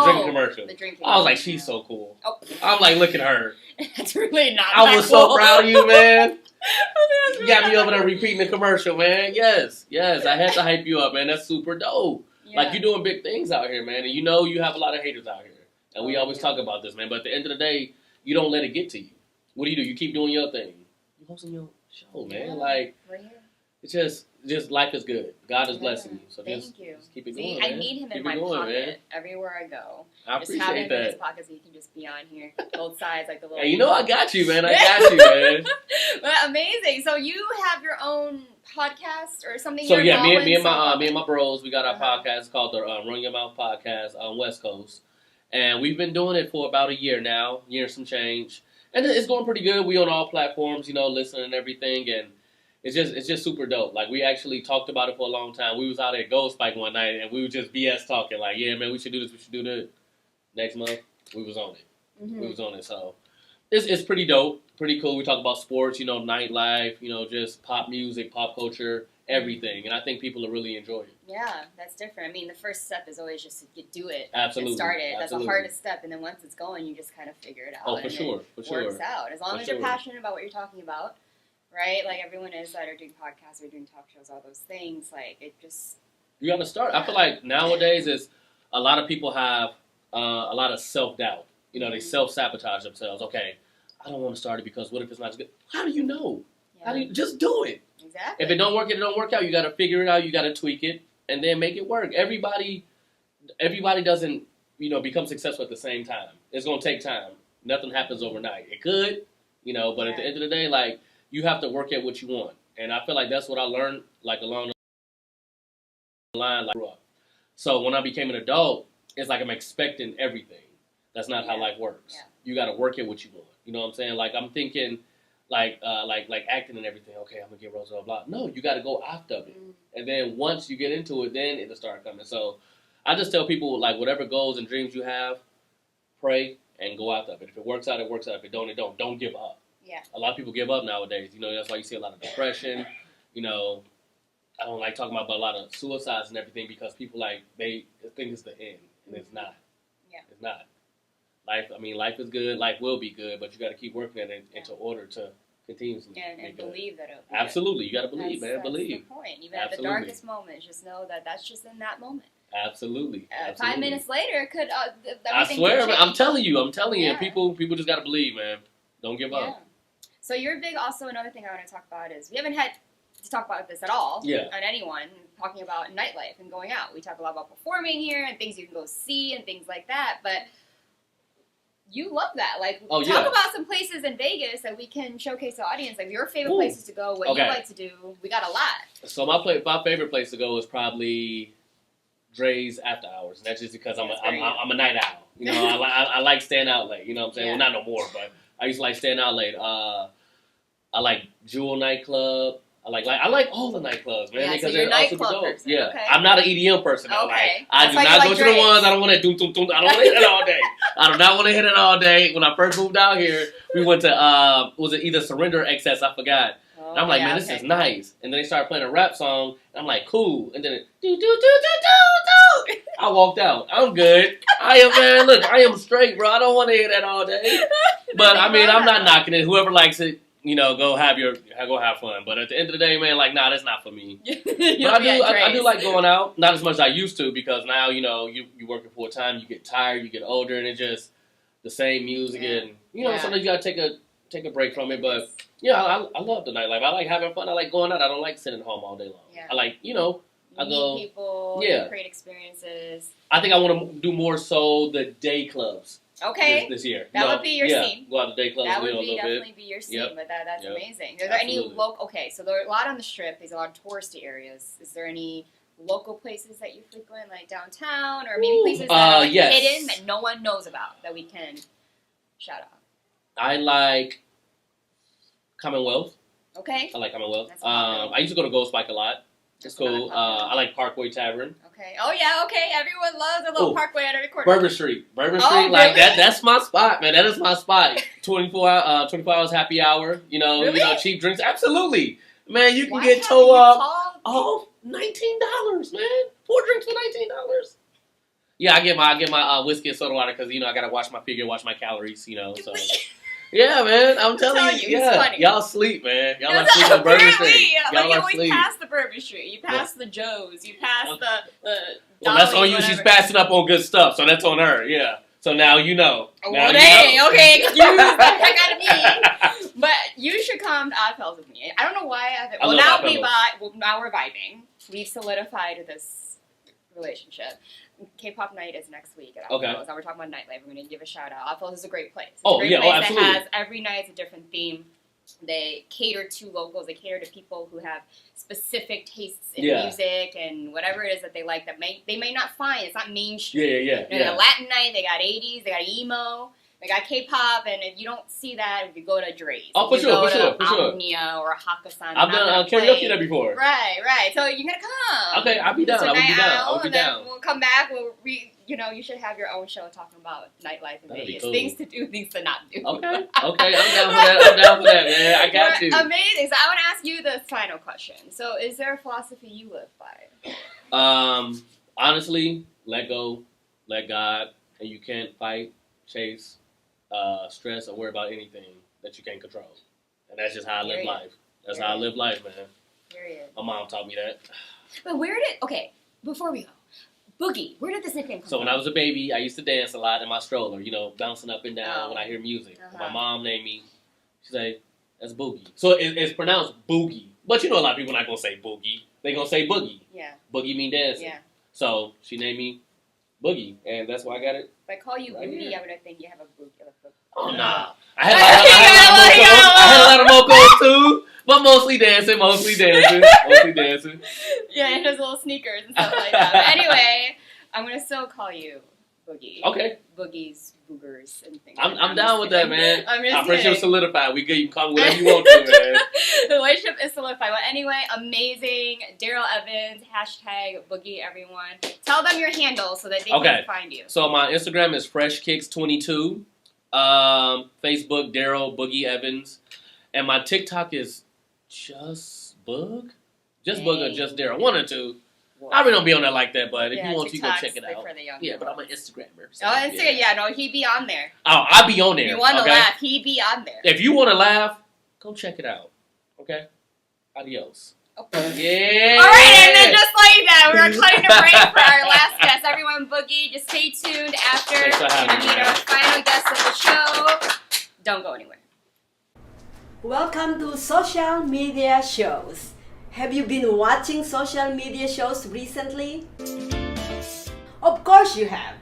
drinking commercial, I was like, she's so cool. Oh. I'm like, look at her. That's really not. I was so proud of you, man. You got me over there repeating the commercial, man. Yes, I had to hype you up, man. That's super dope. Yeah. Like you're doing big things out here, man, and you have a lot of haters out here, and we always talk about this, man. But at the end of the day, you don't let it get to you. What do? You keep doing your thing. You hosting your show, man. It's just life is good. God is blessing you. So just keep it going, man. I need him in my pocket everywhere I go. I appreciate that. Just have him in his pocket so he can just be on here, both sides, like the little. Hey, I got you, man. I got you, man. Well, amazing. So you have your own podcast or something? So me and my bros, we got our podcast called the Run Your Mouth Podcast on West Coast. And we've been doing it for about a year now, year some change. And it's going pretty good. We on all platforms, listening and everything. And it's just super dope. Like, we actually talked about it for a long time. We was out at Gold Spike one night, and we were just BS talking. Like, yeah, man, we should do this, we should do that. Next month, we was on it. Mm-hmm. We was on it. So It's pretty dope, pretty cool. We talk about sports, you know, nightlife, you know, just pop music, pop culture, everything, and I think people will really enjoy it. Yeah, that's different. I mean, the first step is always just to do it Absolutely, and start it. That's absolutely. the hardest step, and then once it's going, you just kind of figure it out. Oh, for and sure, it for works sure. out as long For as you're sure. passionate about what you're talking about, right? Like everyone is that are doing podcasts or doing talk shows, all those things. Like it just You got to start. I feel like nowadays is a lot of people have a lot of self-doubt. You know, they self-sabotage themselves. Okay, I don't want to start it because what if it's not as good? How do you know? yeah. How do you just do it? Exactly. If it don't work, it don't work out. You got to figure it out. You got to tweak it and then make it work. Everybody doesn't, you know, become successful at the same time. It's gonna take time. Nothing happens overnight. It could, you know, but at the end of the day, like you have to work at what you want. And I feel like that's what I learned, like along the line, like I grew up. So when I became an adult, it's like I'm expecting everything. That's not how life works. Yeah. You got to work at what you want. You know what I'm saying? Like I'm thinking, like acting and everything. Okay, I'm gonna get roles, blah blah. No, you got to go after it. And then once you get into it, then it'll start coming. So I just tell people, like, whatever goals and dreams you have, pray and go after it. If it works out, it works out. If it don't, it don't. Don't give up. Yeah. A lot of people give up nowadays. You know, that's why you see a lot of depression. You know, I don't like talking about but a lot of suicides and everything because people, like, they think it's the end. And it's not. Yeah. It's not. Life is good. Life will be good. But you got to keep working at it into order to continuously and believe that it'll be Absolutely. You got to believe, man. That's Believe. the point. Even Absolutely. at the darkest moments, just know that that's just in that moment. Absolutely. 5 minutes later, it could I everything swear, could man, change. I'm telling you. Yeah. People just got to believe, man. Don't give Yeah. up. So you're big. Also, another thing I want to talk about is we haven't had to talk about this at all. Yeah. On anyone talking about nightlife and going out. We talk a lot about performing here and things you can go see and things like that. But you love that. Like, Oh, talk yeah. about some places in Vegas that we can showcase the audience. Like your favorite Ooh. places to go, what Okay. you like to do. We got a lot. So my favorite place to go is probably Dre's After Hours, and that's just because I'm a night owl. You know, I like staying out late. You know what I'm saying? Yeah. Well, not no more, but I used to like staying out late. I like Jewel nightclub. I like all the nightclubs, man, Yeah, because so you're they're all a super nightclub dope. person, Yeah, okay. I'm not an EDM person. Though. Okay. Like, I That's do why you not like go to the Dre's. ones. I don't want to do. I don't want to hit it all day. I do not want to hit it all day. When I first moved out here, we went to was it either Surrender or Excess? I forgot. And I'm like, man, this is nice. And then they started playing a rap song, and I'm like, cool. And then it, do. I walked out. I'm good. I am straight, bro. I don't want to hear that all day. But I mean, I'm not knocking it. Whoever likes it, you know, go have fun. But at the end of the day, man, like, nah, that's not for me. But I do like going out. Not as much as I used to because now, you know, you working full time, you get tired, you get older, and it's just the same music, and you know, sometimes you gotta take a break from it. But yeah, I love the nightlife. I like having fun. I like going out. I don't like sitting home all day long. Yeah. I like, you know, I go. Meet people, Yeah. create experiences. I think I want to do more so the day clubs. Okay. This year. That would be your scene. Go out to day clubs. That would a be little definitely bit. be your scene, Yep. but that's Yep. amazing. Are there any Absolutely. local? Okay, so there are a lot on the Strip. There's a lot of touristy areas. Is there any local places that you frequent, like downtown, or maybe places that are like yes. hidden that no one knows about that we can shout out? I like Commonwealth. Okay. I like Commonwealth. That's popular. I used to go to Ghost Spike a lot. It's cool. I like Parkway Tavern. Okay. Oh yeah. Okay. Everyone loves a little Ooh. parkway at every corner. Bourbon Street, like really? that's my spot, man. That is my spot. 24 hours happy hour. You know, Really? cheap drinks. Absolutely, man. You can Why get haven't toe you up. called- $19, man. 4 drinks for $19. Yeah, I get my whiskey and soda water because you know I gotta watch my figure, watch my calories. You know, so. Yeah, man, I'm telling you, it's funny. y'all sleep, man. Y'all are sleep on Bourbon Street. Like Y'all you are always sleep. pass the Bourbon Street. You pass the Joes. You pass the Well, that's on Dolly's, you. She's whatever. passing up on good stuff, so that's on her. Yeah. So now you know. Well, Now you dang. know. Okay, excuse the heck out of me. But you should come to Oddfellows with me. I don't know why. I love Oddfellows. Now we're vibing. We've solidified this relationship. K-pop night is next week at Okay. Oddfellows. Now we're talking about nightlife. We're going to give a shout out. Oddfellows is a great place. It's Oh, a great yeah. Oh, place absolutely. that has every night it's a different theme. They cater to locals. They cater to people who have specific tastes in Yeah. music and whatever it is that they like that they may not find. It's not mainstream. Yeah. You know, they got Latin night, they got 80s, they got emo, they got K-pop, and if you don't see that, if you go to Dre's. Oh, for if you sure, go for to sure, for sure. Omnia or Hakkasan. I've done karaoke there before. Right. So you're gonna come. Okay, I'll be down. It's a I would be night down. out, I would be and then down. We'll come back. You should have your own show talking about nightlife in That'd be Vegas. cool. Things to do, things to not do. Okay, I'm down for that. I'm down for that, man. I got you. Amazing. So I want to ask you the final question. So is there a philosophy you live by? Honestly, let go, let God, and you can't fight, chase, stress, or worry about anything that you can't control. And that's just how I live life. That's how I live life, man. Period. My mom taught me that. But before we go, Boogie, where did this nickname come from? So when I was a baby, I used to dance a lot in my stroller, bouncing up and down when I hear music. My mom named me, she said, that's Boogie. So it's pronounced Boogie. But a lot of people not going to say Boogie. They going to say Boogie. Yeah. Boogie mean dancing. Yeah. So she named me Boogie, and that's why I got it. If I call you Boogie, I would think you have a boogie. Oh, nah. I had a lot of mocos too, but mostly dancing. Yeah, and his little sneakers and stuff like that. But anyway, I'm going to still call you Boogie. Okay. Boogies, boogers, and things I'm down with that, man. Our friendship solidified. You can call me whatever you want to, man. The relationship is solidified. Well, anyway, amazing. Daryl Evans, #Boogie, everyone. Tell them your handle so that they can find you. So my Instagram is FreshKicks22. Facebook, Daryl Boogie Evans. And my TikTok is Just Boog? Just Boog or Just Daryl. One or two. I really don't be on there like that, but if you want to, go check it out. Yeah, but I'm an Instagrammer. So, Instagram, he be on there. Oh, I be on there. If you want to laugh, he be on there. If you want to laugh, go check it out. Okay? Adios. Yeah. All right, and then just like that, we're cutting a break for our last guest. Everyone, Boogie, just stay tuned after we're going to meet our final guest of the show. Don't go anywhere. Welcome to Social Media Shows. Have you been watching social media shows recently? Of course you have.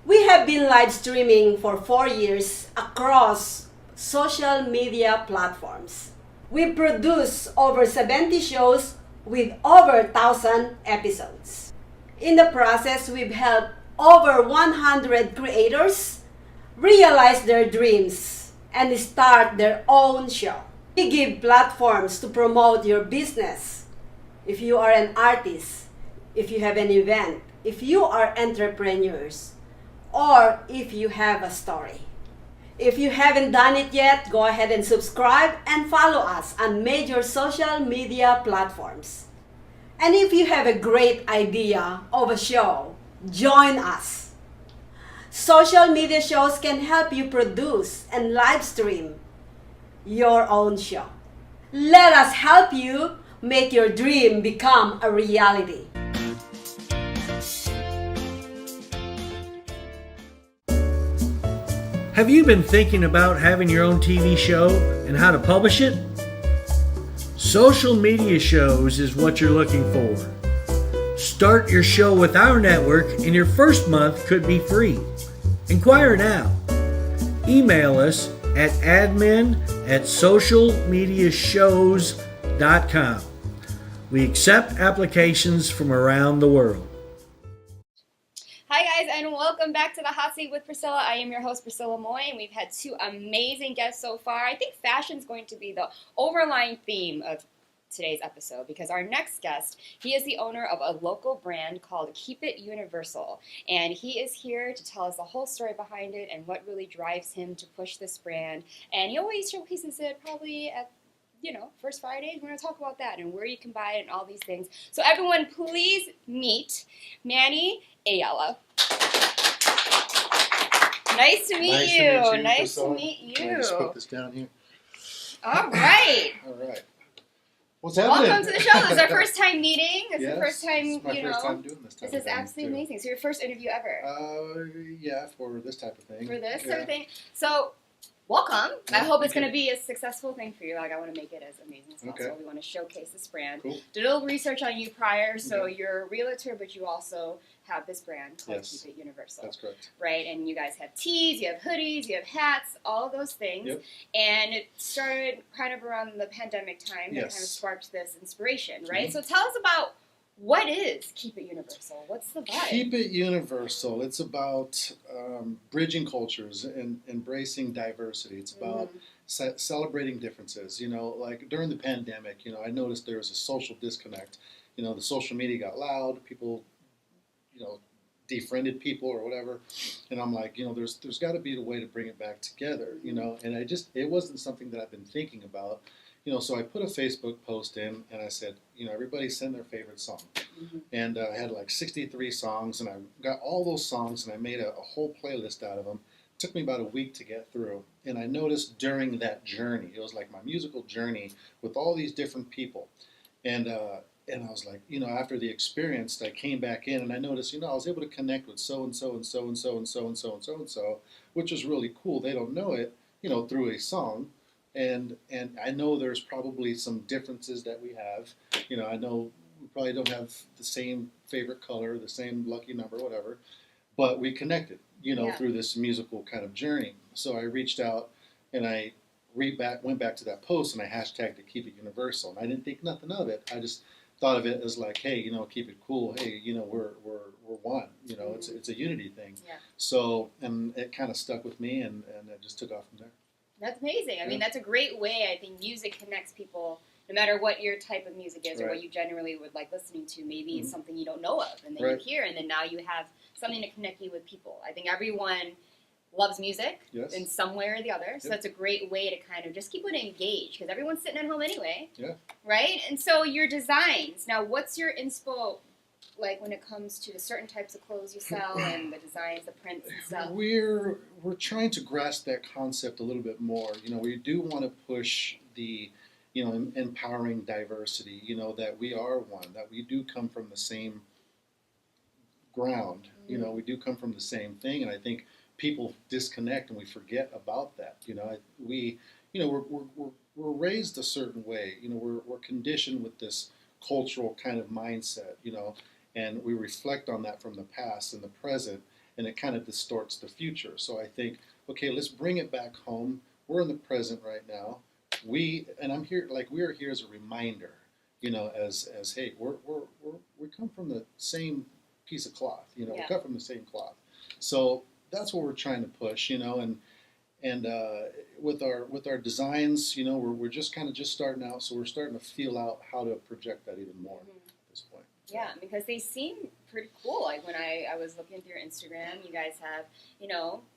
We have been live streaming for 4 years across social media platforms. We produce over 70 shows with over 1,000 episodes. In the process, we've helped over 100 creators realize their dreams and start their own show. We give platforms to promote your business. If you are an artist, if you have an event, if you are entrepreneurs, or if you have a story. If you haven't done it yet, go ahead and subscribe and follow us on major social media platforms. And if you have a great idea of a show, join us. Social media shows can help you produce and live stream your own show. Let us help you make your dream become a reality. Have you been thinking about having your own TV show and how to publish it? Social media shows is what you're looking for. Start your show with our network and your first month could be free. Inquire now. Email us at admin@socialmediashows.com. We accept applications from around the world. Hi guys, and welcome back to the Hot Seat with Priscilla. I am your host, Priscilla Moy, and we've had two amazing guests so far. I think fashion is going to be the overlying theme of today's episode because our next guest, he is the owner of a local brand called Keep It Universal, and he is here to tell us the whole story behind it and what really drives him to push this brand. And he always showcases it probably at First Fridays. We're going to talk about that and where you can buy it and all these things. So everyone, please meet Manuel Ayala. Nice to meet you. Nice to meet you. Can I just put this down here? All right. All right. What's happening? Welcome to the show. This is our first time meeting. This is the first time, this is my first time doing this. This is absolutely amazing. So your first interview ever? Yeah, for this type of thing. For this type of thing. So welcome. I hope it's going to be a successful thing for you. I want to make it as amazing as possible. We want to showcase this brand. Cool. Did a little research on you prior. So you're a realtor, but you also have this brand called Keep It Universal. That's correct. Right, and you guys have tees, you have hoodies, you have hats, all of those things. Yep. And it started kind of around the pandemic time that kind of sparked this inspiration, right? So tell us about what is Keep It Universal? What's the vibe? Keep It Universal. It's about bridging cultures and embracing diversity. It's about celebrating differences. Like during the pandemic, I noticed there was a social disconnect. The social media got loud. People, defriended people or whatever. And I'm like, there's got to be a way to bring it back together, and it wasn't something that I've been thinking about. So I put a Facebook post in and I said, everybody send their favorite song. And I had like 63 songs, and I got all those songs and I made a whole playlist out of them. It took me about a week to get through. And I noticed during that journey, it was like my musical journey with all these different people. And I was like, after the experience, I came back in and I noticed, I was able to connect with so and so and so and so and so and so and so and so, which was really cool. They don't know it, through a song. And I know there's probably some differences that we have. I know we probably don't have the same favorite color, the same lucky number, whatever, but we connected, through this musical kind of journey. So I reached out and I went back to that post and I hashtagged it, Keep It Universal. And I didn't think nothing of it. I just thought of it as like, hey, keep it cool. Hey, we're one. It's a unity thing. Yeah. So, and it kind of stuck with me, and it just took off from there. That's amazing. I mean, that's a great way. I think music connects people, no matter what your type of music is or what you generally would like listening to. Maybe it's something you don't know of, and then you hear, and then now you have something to connect you with people. I think everyone loves music in some way or the other, so that's a great way to kind of just keep it engaged, because everyone's sitting at home anyway, right? And so your designs, now what's your inspo like when it comes to the certain types of clothes you sell and the designs, the prints and stuff? We're trying to grasp that concept a little bit more. We do want to push the, empowering diversity, that we are one, that we do come from the same ground, we do come from the same thing. And I think people disconnect and we forget about that. We're raised a certain way, we're conditioned with this cultural kind of mindset, and we reflect on that from the past and the present, and it kind of distorts the future. So I think, okay, let's bring it back home. We're in the present right now. I'm here, like we're here as a reminder, as hey, we come from the same piece of cloth, we cut from the same cloth. So that's what we're trying to push, and with our designs, we're just kind of just starting out, so we're starting to feel out how to project that even more at this point. Yeah, because they seem pretty cool. Like when I was looking through your Instagram, you guys have,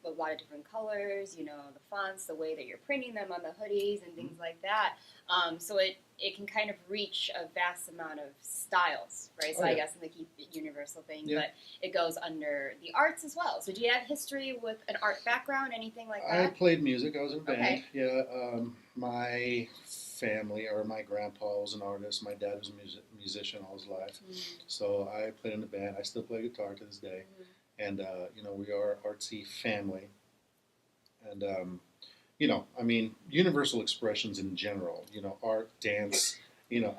a lot of different colors, the fonts, the way that you're printing them on the hoodies and things like that. So it can kind of reach a vast amount of styles, right? So I guess in the Keep It Universal thing, but it goes under the arts as well. So do you have history with an art background, anything like that? I played music. I was in a band. Yeah, my family, or my grandpa was an artist. My dad was a musician all his life. So I played in a band. I still play guitar to this day. And, we are an artsy family. And, universal expressions in general, art, dance,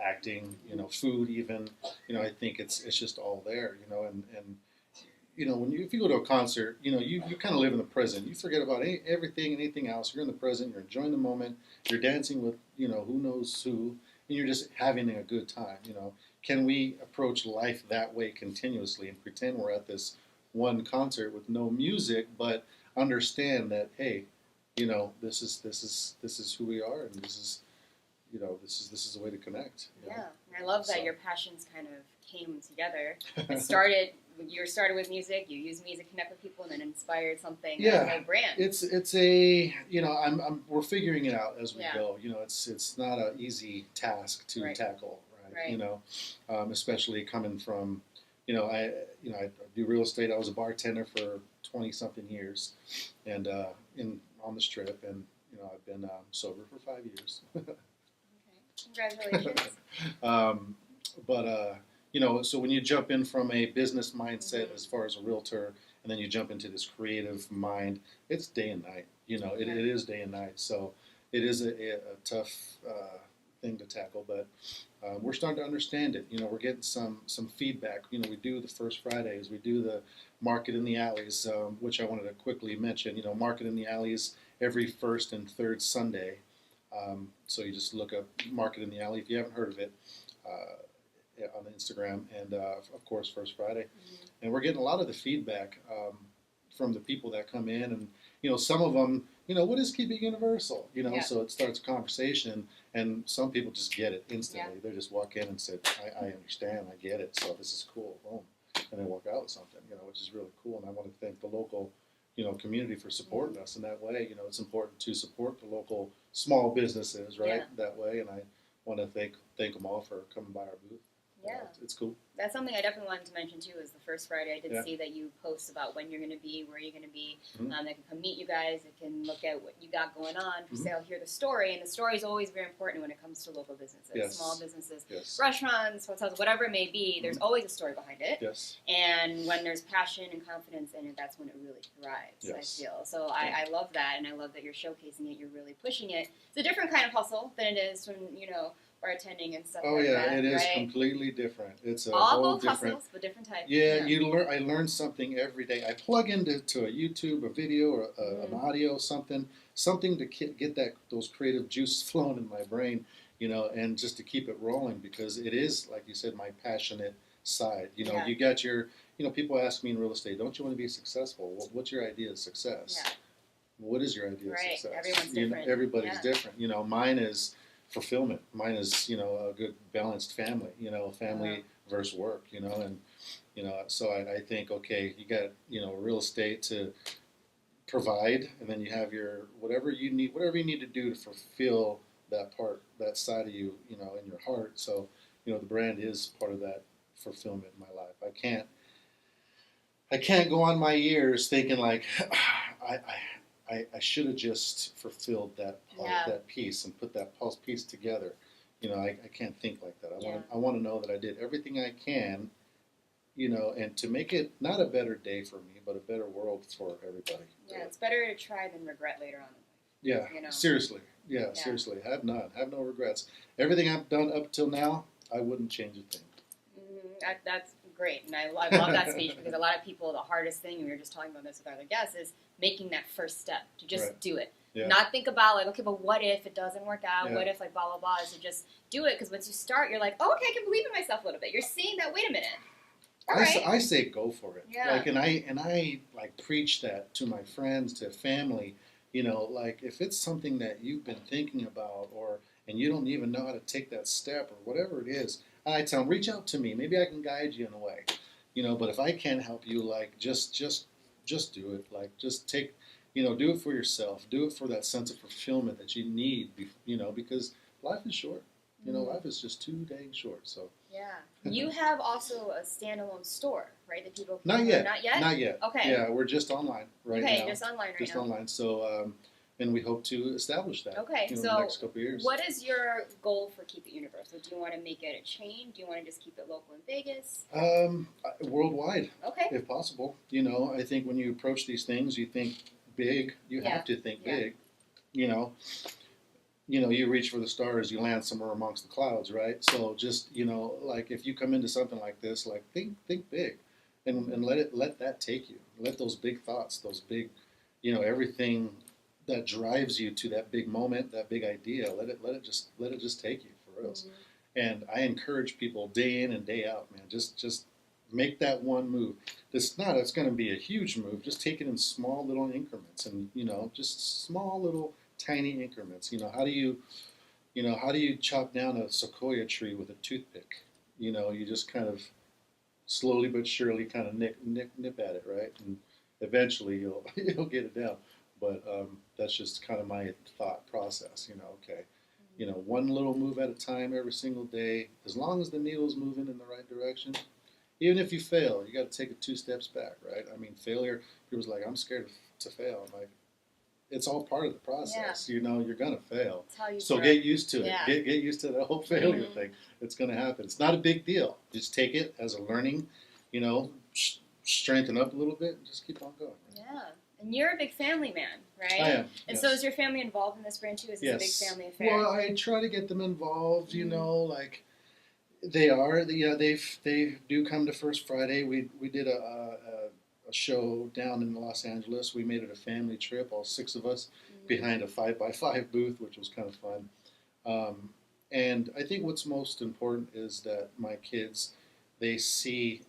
acting, food even, I think it's just all there, and if you go to a concert, you kind of live in the present. You forget about anything else. You're in the present. You're enjoying the moment. You're dancing with, who knows who, and you're just having a good time. Can we approach life that way continuously and pretend we're at this one concert with no music, but understand that, hey, this is who we are, and this is a way to connect. Yeah, and I love that your passions kind of came together. You started with music. You used music to connect with people, and then inspired something. Like a brand. It's a we're figuring it out as we go. It's not an easy task to tackle, right? Especially coming from, I do real estate. I was a bartender for 20-something years, and on the Strip, and I've been sober for 5 years. Congratulations. So when you jump in from a business mindset as far as a realtor, and then you jump into this creative mind, it's day and night. It is day and night. So it is a tough thing to tackle, but we're starting to understand it. We're getting some feedback. We do the first Fridays, we do the Market in the Alleys, which I wanted to quickly mention. Market in the Alleys every first and third Sunday. So you just look up Market in the Alley if you haven't heard of it on Instagram, and of course First Friday. And we're getting a lot of the feedback from the people that come in, and some of them, what is Keep It Universal? So it starts a conversation, and some people just get it instantly. They just walk in and say, I understand, I get it, so this is cool. Boom. and then walk out with something, which is really cool. And I want to thank the local, community for supporting us in that way. It's important to support the local small businesses, right? That way, and I want to thank them all for coming by our booth. Yeah, it's cool. That's something I definitely wanted to mention too. Is the first Friday I did Yeah. see that you post about when you're going to be, where you're going to be. Mhm. They can come meet you guys. They can look at what you got going on for Mhm. sale, hear the story, and the story is always very important when it comes to local businesses, Yes. small businesses, Yes. restaurants, hotels, whatever it may be. There's always a story behind it. Yes. And when there's passion and confidence in it, that's when it really thrives. Yes. I feel so. I love that, and I love that you're showcasing it. You're really pushing it. It's a different kind of hustle than it is when bartending and stuff Oh like yeah, that. it is right? completely different. It's a All whole both different. hustles, but different type. Yeah, I learn something every day. I plug into a YouTube, a video, or an audio, something to get those creative juices flowing in my brain, and just to keep it rolling, because it is, like you said, my passionate side. Yeah. You got your, people ask me in real estate, don't you want to be successful? Well, what's your idea of success? Yeah. What is your idea of Right. success? Everyone's different. Everybody's Yeah. different. Mine is fulfillment. Mine is, a good balanced family, family versus work, and, so I think, okay, you got, real estate to provide, and then you have your, whatever you need to do to fulfill that side of you, in your heart. So, the brand is part of that fulfillment in my life. I can't go on my years thinking like, I should have just fulfilled that part, that piece, and put that pulse piece together. I can't think like that. I want to know that I did everything I can, and to make it not a better day for me, but a better world for everybody. Yeah, it's better to try than regret later on Yeah, in life. seriously. Yeah, seriously. Have none. Have no regrets. Everything I've done up till now, I wouldn't change a thing. That's great, and I love that speech, because a lot of people, the hardest thing, and we were just talking about this with our other guests, is making that first step to just do it. Yeah. Not think about like, okay, but what if it doesn't work out? Yeah. What if like blah blah blah? So just do it, because once you start, you're like, oh, okay, I can believe in myself a little bit. You're seeing that. Wait a minute. All right. I say go for it. Yeah. Like, and I like preach that to my friends, to family. Like if it's something that you've been thinking about, and you don't even know how to take that step or whatever it is, I tell them, reach out to me. Maybe I can guide you in a way. But if I can't help you, like just do it. Like just take, do it for yourself. Do it for that sense of fulfillment that you need. Because life is short. Life is just too dang short. So. Yeah. You have also a standalone store, right? That people can Not yet. Not yet. Not yet. Okay. Yeah, we're just online right now. Okay, just online right now. Just online. So, and we hope to establish that. Okay, in so the next couple of years. what is your goal for Keep It Universal? Do you want to make it a chain? Do you want to just keep it local in Vegas? Worldwide, Okay. if possible. I think when you approach these things, you think big. You have to think big. You reach for the stars, you land somewhere amongst the clouds, right? So just, like if you come into something like this, like think big, and let that take you. Let those big thoughts, those big, everything that drives you to that big moment, that big idea, let it just take you for real. Mm-hmm. And I encourage people day in and day out, man, just make that one move. It's going to be a huge move. Just take it in small little increments, and just small little tiny increments. How do you chop down a sequoia tree with a toothpick? You just kind of slowly but surely kind of nip at it, right? And eventually you'll get it down. But that's just kind of my thought process. Okay, one little move at a time every single day. As long as the needle's moving in the right direction. Even if you fail, you got to take it 2 steps back, right? I mean, failure. People's like, I'm scared to fail. I'm like, it's all part of the process. Yeah. You're gonna fail. So get used to it. Yeah. Get used to that whole failure thing. It's gonna happen. It's not a big deal. Just take it as a learning. Strengthen up a little bit and just keep on going. Yeah. And you're a big family man, right? I am. And yes. so is your family involved in this brand too? Is this a big family affair? Well, I try to get them involved. Like they are. They do come to First Friday. We did a show down in Los Angeles. We made it a family trip, all 6 of us, behind a 5x5 booth, which was kind of fun. And I think what's most important is that my kids, they see,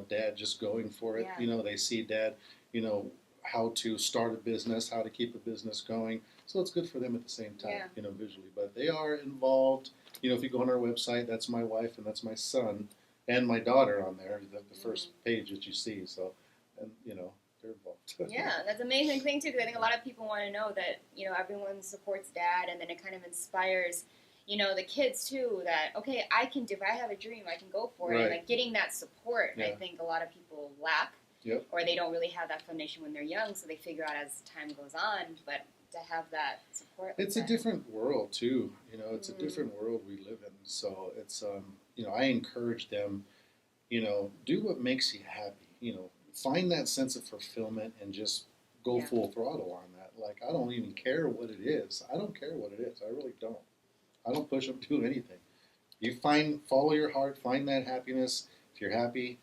Dad just going for it. Yeah. They see Dad, how to start a business, how to keep a business going. So it's good for them at the same time, visually. But they are involved. If you go on our website, that's my wife and that's my son. and my daughter on there, the first page that you see. So, and you know, they're involved. Yeah, that's an amazing thing too, because I think a lot of people want to know that, you know, everyone supports dad, and then it kind of inspires, you know, the kids too, that, okay, I can do, if I have a dream, I can go for it. Right. And like getting that support, Yeah. I think a lot of people lack, Yep. or they don't really have that foundation when they're young, so they figure out as time goes on, but to have that support. It's like a that. different world too, you know, it's a different world we live in. So it's, you know, I encourage them, you know, do what makes you happy, you know, find that sense of fulfillment and just go Yeah. full throttle on that. Like, I don't even care what it is. I don't care what it is. I really don't. I don't push them to do anything. You follow your heart, find that happiness. If you're happy,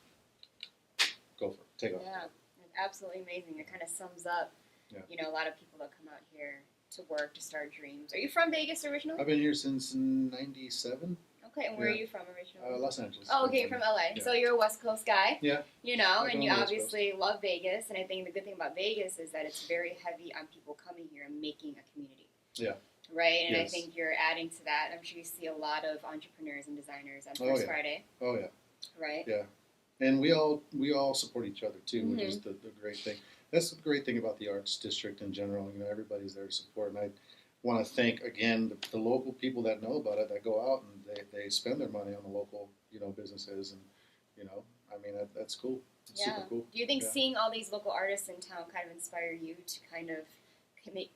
go for it. Take off. Yeah, it's absolutely amazing. It kind of sums up, Yeah. you know, a lot of people that come out here to work, to start dreams. Are you from Vegas originally? I've been here since '97. Okay, and where are Yeah. you from originally? Los Angeles. Oh, okay, you're from LA. Yeah. So you're a West Coast guy. Yeah. You know, I and go you on the West obviously love Vegas. And I think the good thing about Vegas is that it's very heavy on people coming here and making a community. Yeah. Right? And I Yes. think you're adding to that. I'm sure you see a lot of entrepreneurs and designers on Oh, First yeah. Friday. Oh yeah. Right? Yeah, and we all support each other too, which is Mm-hmm. the great thing. That's the great thing about the arts district in general. You know, everybody's there to support, and I want to thank again the local people that know about it, that go out and they spend their money on the local, you know, businesses, and you know, I mean that's cool. It's Yeah. super cool. Do you think Yeah. seeing all these local artists in town kind of inspire you to kind of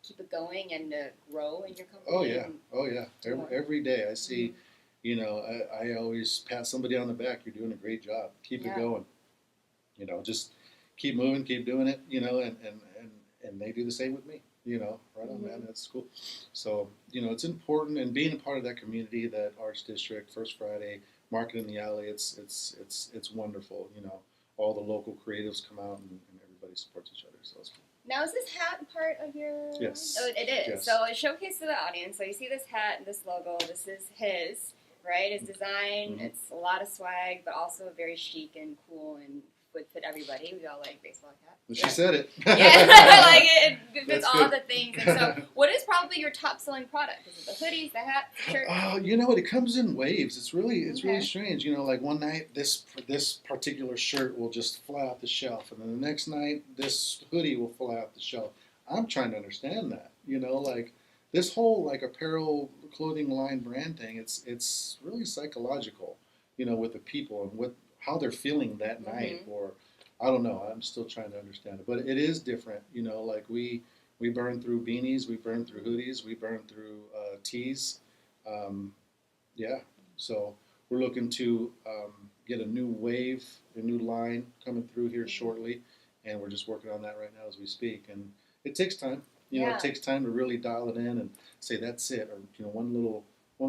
keep it going and grow in your company? Oh yeah, And- oh yeah. Every day I see, Mm-hmm. you know, I always pat somebody on the back. You're doing a great job. Keep Yeah. it going. You know, just keep moving, keep doing it. You know, and they do the same with me. You know, right on, man. That's cool. So you know, it's important, and being a part of that community, that arts district, First Friday, Market in the Alley. It's wonderful. You know, all the local creatives come out and everybody supports each other. So it's cool. Now, is this hat part of your... Yes. Oh, it is. Yes. So it's showcased to the audience. So you see this hat and this logo. This is his, right? His design. Mhm. It's a lot of swag, but also very chic and cool and would fit everybody. We all like baseball hats. She said it. Yeah, like it fits That's all good. the things. And so what is probably your top selling product? Is it the hoodies, the hat, the shirt? Oh, you know what? It comes in waves. It's really Okay. strange. You know, like one night this particular shirt will just fly off the shelf, and then the next night this hoodie will fly off the shelf. I'm trying to understand that. You know, like this whole like apparel clothing line brand thing. It's really psychological. You know, with the people and how they're feeling that night, or I don't know. I'm still trying to understand it, but it is different. You know, like we burn through beanies, we burn through hoodies, we burn through tees. Yeah, so we're looking to get a new wave, a new line coming through here shortly, and we're just working on that right now as we speak. And it takes time. You know, Yeah. it takes time to really dial it in and say that's it, or you know, one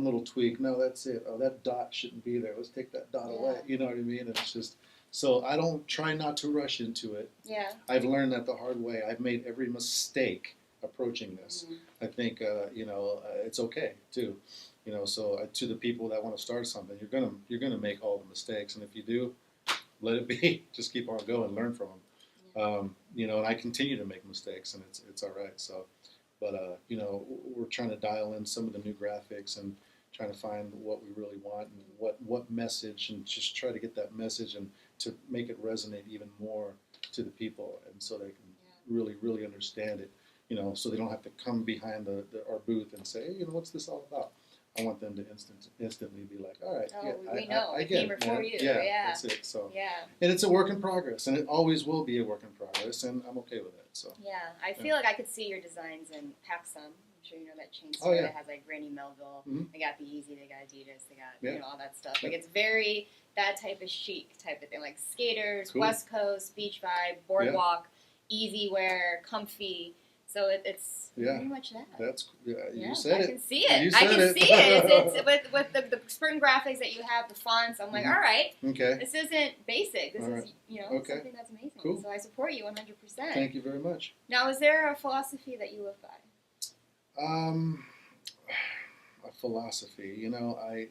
little tweak. No, that's it. Oh, that dot shouldn't be there. Let's take that dot away. You know what I mean? And it's just so I don't try not to rush into it. Yeah. I've learned that the hard way. I've made every mistake approaching this. I think you know it's okay too. You know, so to the people that want to start something, you're gonna make all the mistakes, and if you do, let it be. Just keep on going, learn from them. You know, and I continue to make mistakes, and it's all right. So, but you know, we're trying to dial in some of the new graphics and trying to find what we really want and what message, and just try to get that message and to make it resonate even more to the people, and so they can really understand it. You know, so they don't have to come behind our booth and say, hey, you know, what's this all about? I want them to instantly be like, all right, Oh, yeah, we know. I We get came it, before man. you. Yeah, Yeah. that's it. So, Yeah. and it's a work in progress, and it always will be a work in progress, and I'm okay with it. So, Yeah, I feel like I could see your designs in PacSun. I'm sure you know that chain Oh, store yeah. that has like Granny Melville. Mhm. They got the Yeezy, they got Adidas, they got Yeah. you know all that stuff. Yeah. Like it's very that type of chic type of thing, like skaters, Cool. West Coast, beach vibe, boardwalk, easy wear, comfy. So it's Yeah. pretty much that. that's you Yeah, said I it. can see it. You I said can it. see it. It's with the spring graphics that you have, the fonts. I'm like, Mhm. all right, Okay. this isn't basic. This All is right. you know Okay. something that's amazing. Cool. So I support you 100%. Thank you very much. Now, is there a philosophy that you live by? A philosophy. You know, I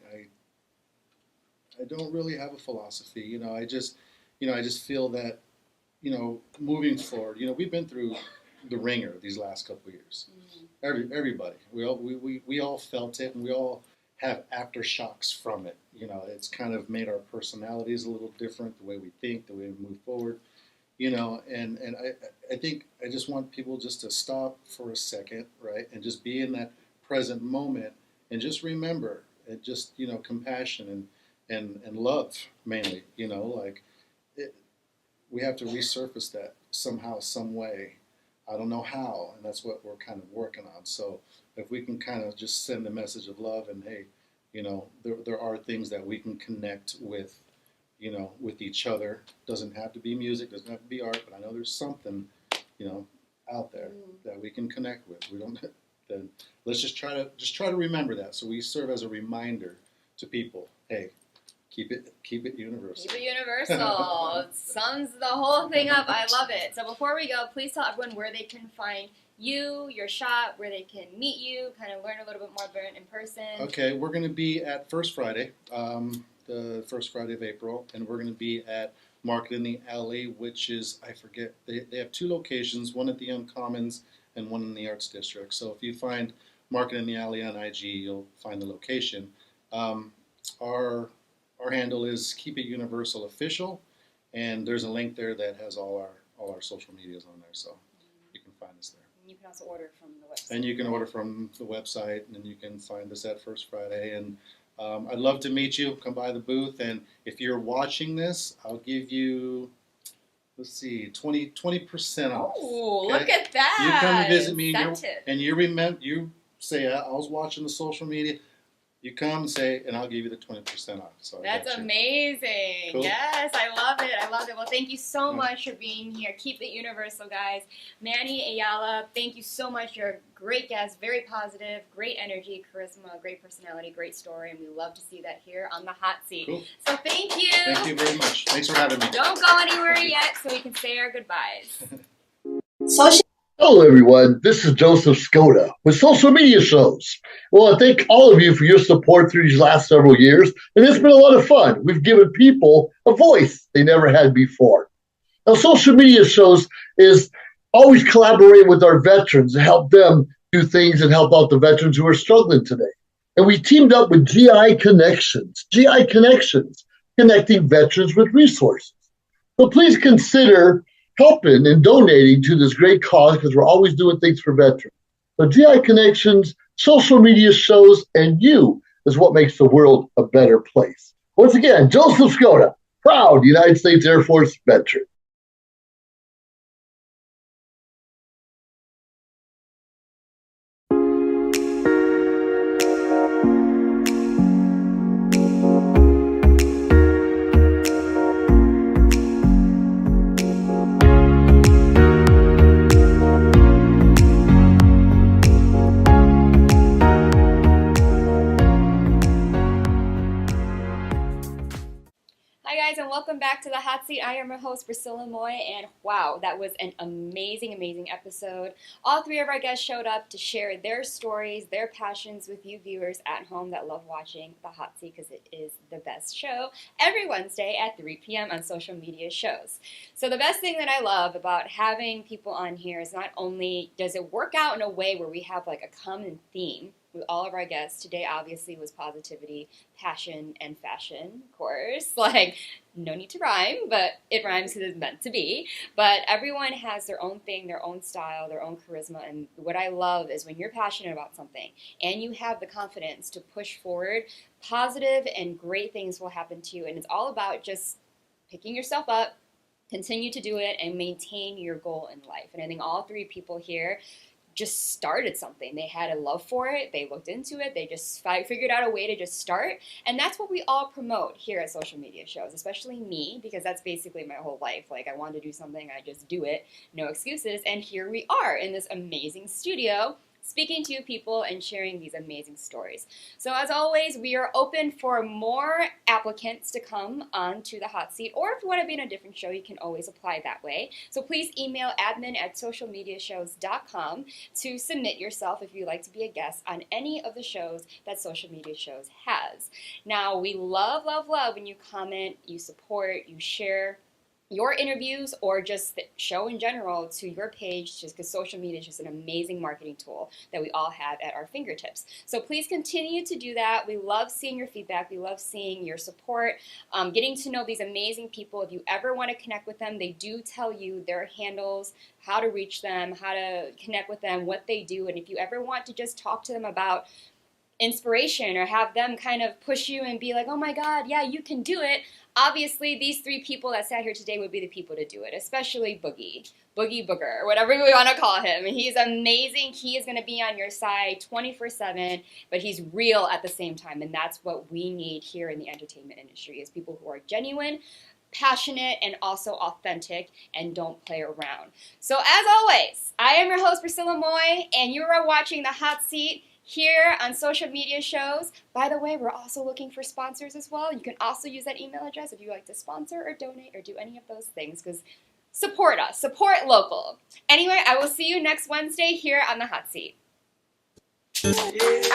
don't really have a philosophy. You know, I just feel that, you know, moving forward, you know, we've been through the ringer these last couple of years. Everybody, we all felt it, and we all have aftershocks from it. You know, it's kind of made our personalities a little different, the way we think, the way we move forward. You know, and I think I just want people just to stop for a second, right, and just be in that present moment and just remember, and just, you know, compassion and love mainly. You know, like we have to resurface that somehow, some way. I don't know how, and that's what we're kind of working on. So if we can kind of just send a message of love and, hey, you know, there are things that we can connect with, you know, with each other. Doesn't have to be music, doesn't have to be art, but I know there's something, you know, out there that we can connect with. We don't, then let's just try to remember that. So we serve as a reminder to people, hey, keep it universal. Keep it universal. Sums the whole thing up. I love it. So before we go, please tell everyone where they can find you, your shop, where they can meet you, kind of learn a little bit more about it in person. Okay, we're going to be at First Friday, the first Friday of April, and we're going to be at Market in the Alley, which is, I forget, they have 2 locations, one at the Uncommons and one in the Arts District. So if you find Market in the Alley on IG, you'll find the location. Our handle is Keep It Universal Official, and there's a link there that has all our social medias on there, so you can find us there. You can also order from the website. And you can order from the website, and you can find us at First Friday. And I'd love to meet you. Come by the booth, and if you're watching this, I'll give you, let's see, 20% off. Oh, okay? Look at that! You come visit me, Incentive. and you say, I was watching the social media. You come and say, and I'll give you the 20% off. So That's amazing. Cool. Yes, I love it. I love it. Well, thank you so much for being here. Keep it universal, guys. Manny Ayala, thank you so much. You're a great guest, very positive, great energy, charisma, great personality, great story, and we love to see that here on the hot seat. Cool. So thank you. Thank you very much. Thanks for having me. Don't go anywhere yet so we can say our goodbyes. Hello, everyone. This is Joseph Skoda with Social Media Shows. Well, I thank all of you for your support through these last several years, and it's been a lot of fun. We've given people a voice they never had before. Now, Social Media Shows is always collaborating with our veterans to help them do things and help out the veterans who are struggling today. And we teamed up with GI Connections, connecting veterans with resources. So please consider helping and donating to this great cause, because we're always doing things for veterans. So GI Connections, Social Media Shows, and you is what makes the world a better place. Once again, Joseph Skoda, proud United States Air Force veteran. And welcome back to the hot seat. I am your host, Priscilla Moy, and wow, that was an amazing episode. All 3 of our guests showed up to share their stories, their passions with you viewers at home that love watching the hot seat, because it is the best show every Wednesday at 3 p.m. on Social Media Shows. So the best thing that I love about having people on here is not only does it work out in a way where we have like a common theme with all of our guests. Today obviously was positivity, passion, and fashion, of course. Like, no need to rhyme, but it rhymes because it's meant to be. But everyone has their own thing, their own style, their own charisma. And what I love is when you're passionate about something and you have the confidence to push forward, positive and great things will happen to you. And it's all about just picking yourself up, continue to do it, and maintain your goal in life. And I think all 3 people here just started something. They had a love for it. They looked into it. They just figured out a way to just start. And that's what we all promote here at Social Media Shows, especially me, because that's basically my whole life. Like, I want to do something, I just do it. No excuses. And here we are in this amazing studio, speaking to people and sharing these amazing stories. So as always, we are open for more applicants to come onto the hot seat, or if you want to be in a different show, you can always apply that way. So please email admin@socialmediashows.com to submit yourself if you'd like to be a guest on any of the shows that Social Media Shows has. Now, we love when you comment, you support, you share your interviews or just the show in general to your page, just because social media is just an amazing marketing tool that we all have at our fingertips. So please continue to do that. We love seeing your feedback. We love seeing your support, getting to know these amazing people. If you ever want to connect with them, they do tell you their handles, how to reach them, how to connect with them, what they do. And if you ever want to just talk to them about inspiration or have them kind of push you and be like, oh my God, yeah, you can do it. Obviously, these three people that sat here today would be the people to do it, especially Boogie Booger, or whatever we want to call him. He's amazing. He is going to be on your side 24/7, but he's real at the same time, and that's what we need here in the entertainment industry is people who are genuine, passionate, and also authentic, and don't play around. So as always, I am your host, Priscilla Moy, and you are watching The Hot Seat here on Social Media Shows. By the way, we're also looking for sponsors as well. You can also use that email address if you like to sponsor or donate or do any of those things, because support us, support local. Anyway, I will see you next Wednesday here on The Hot Seat. Yeah.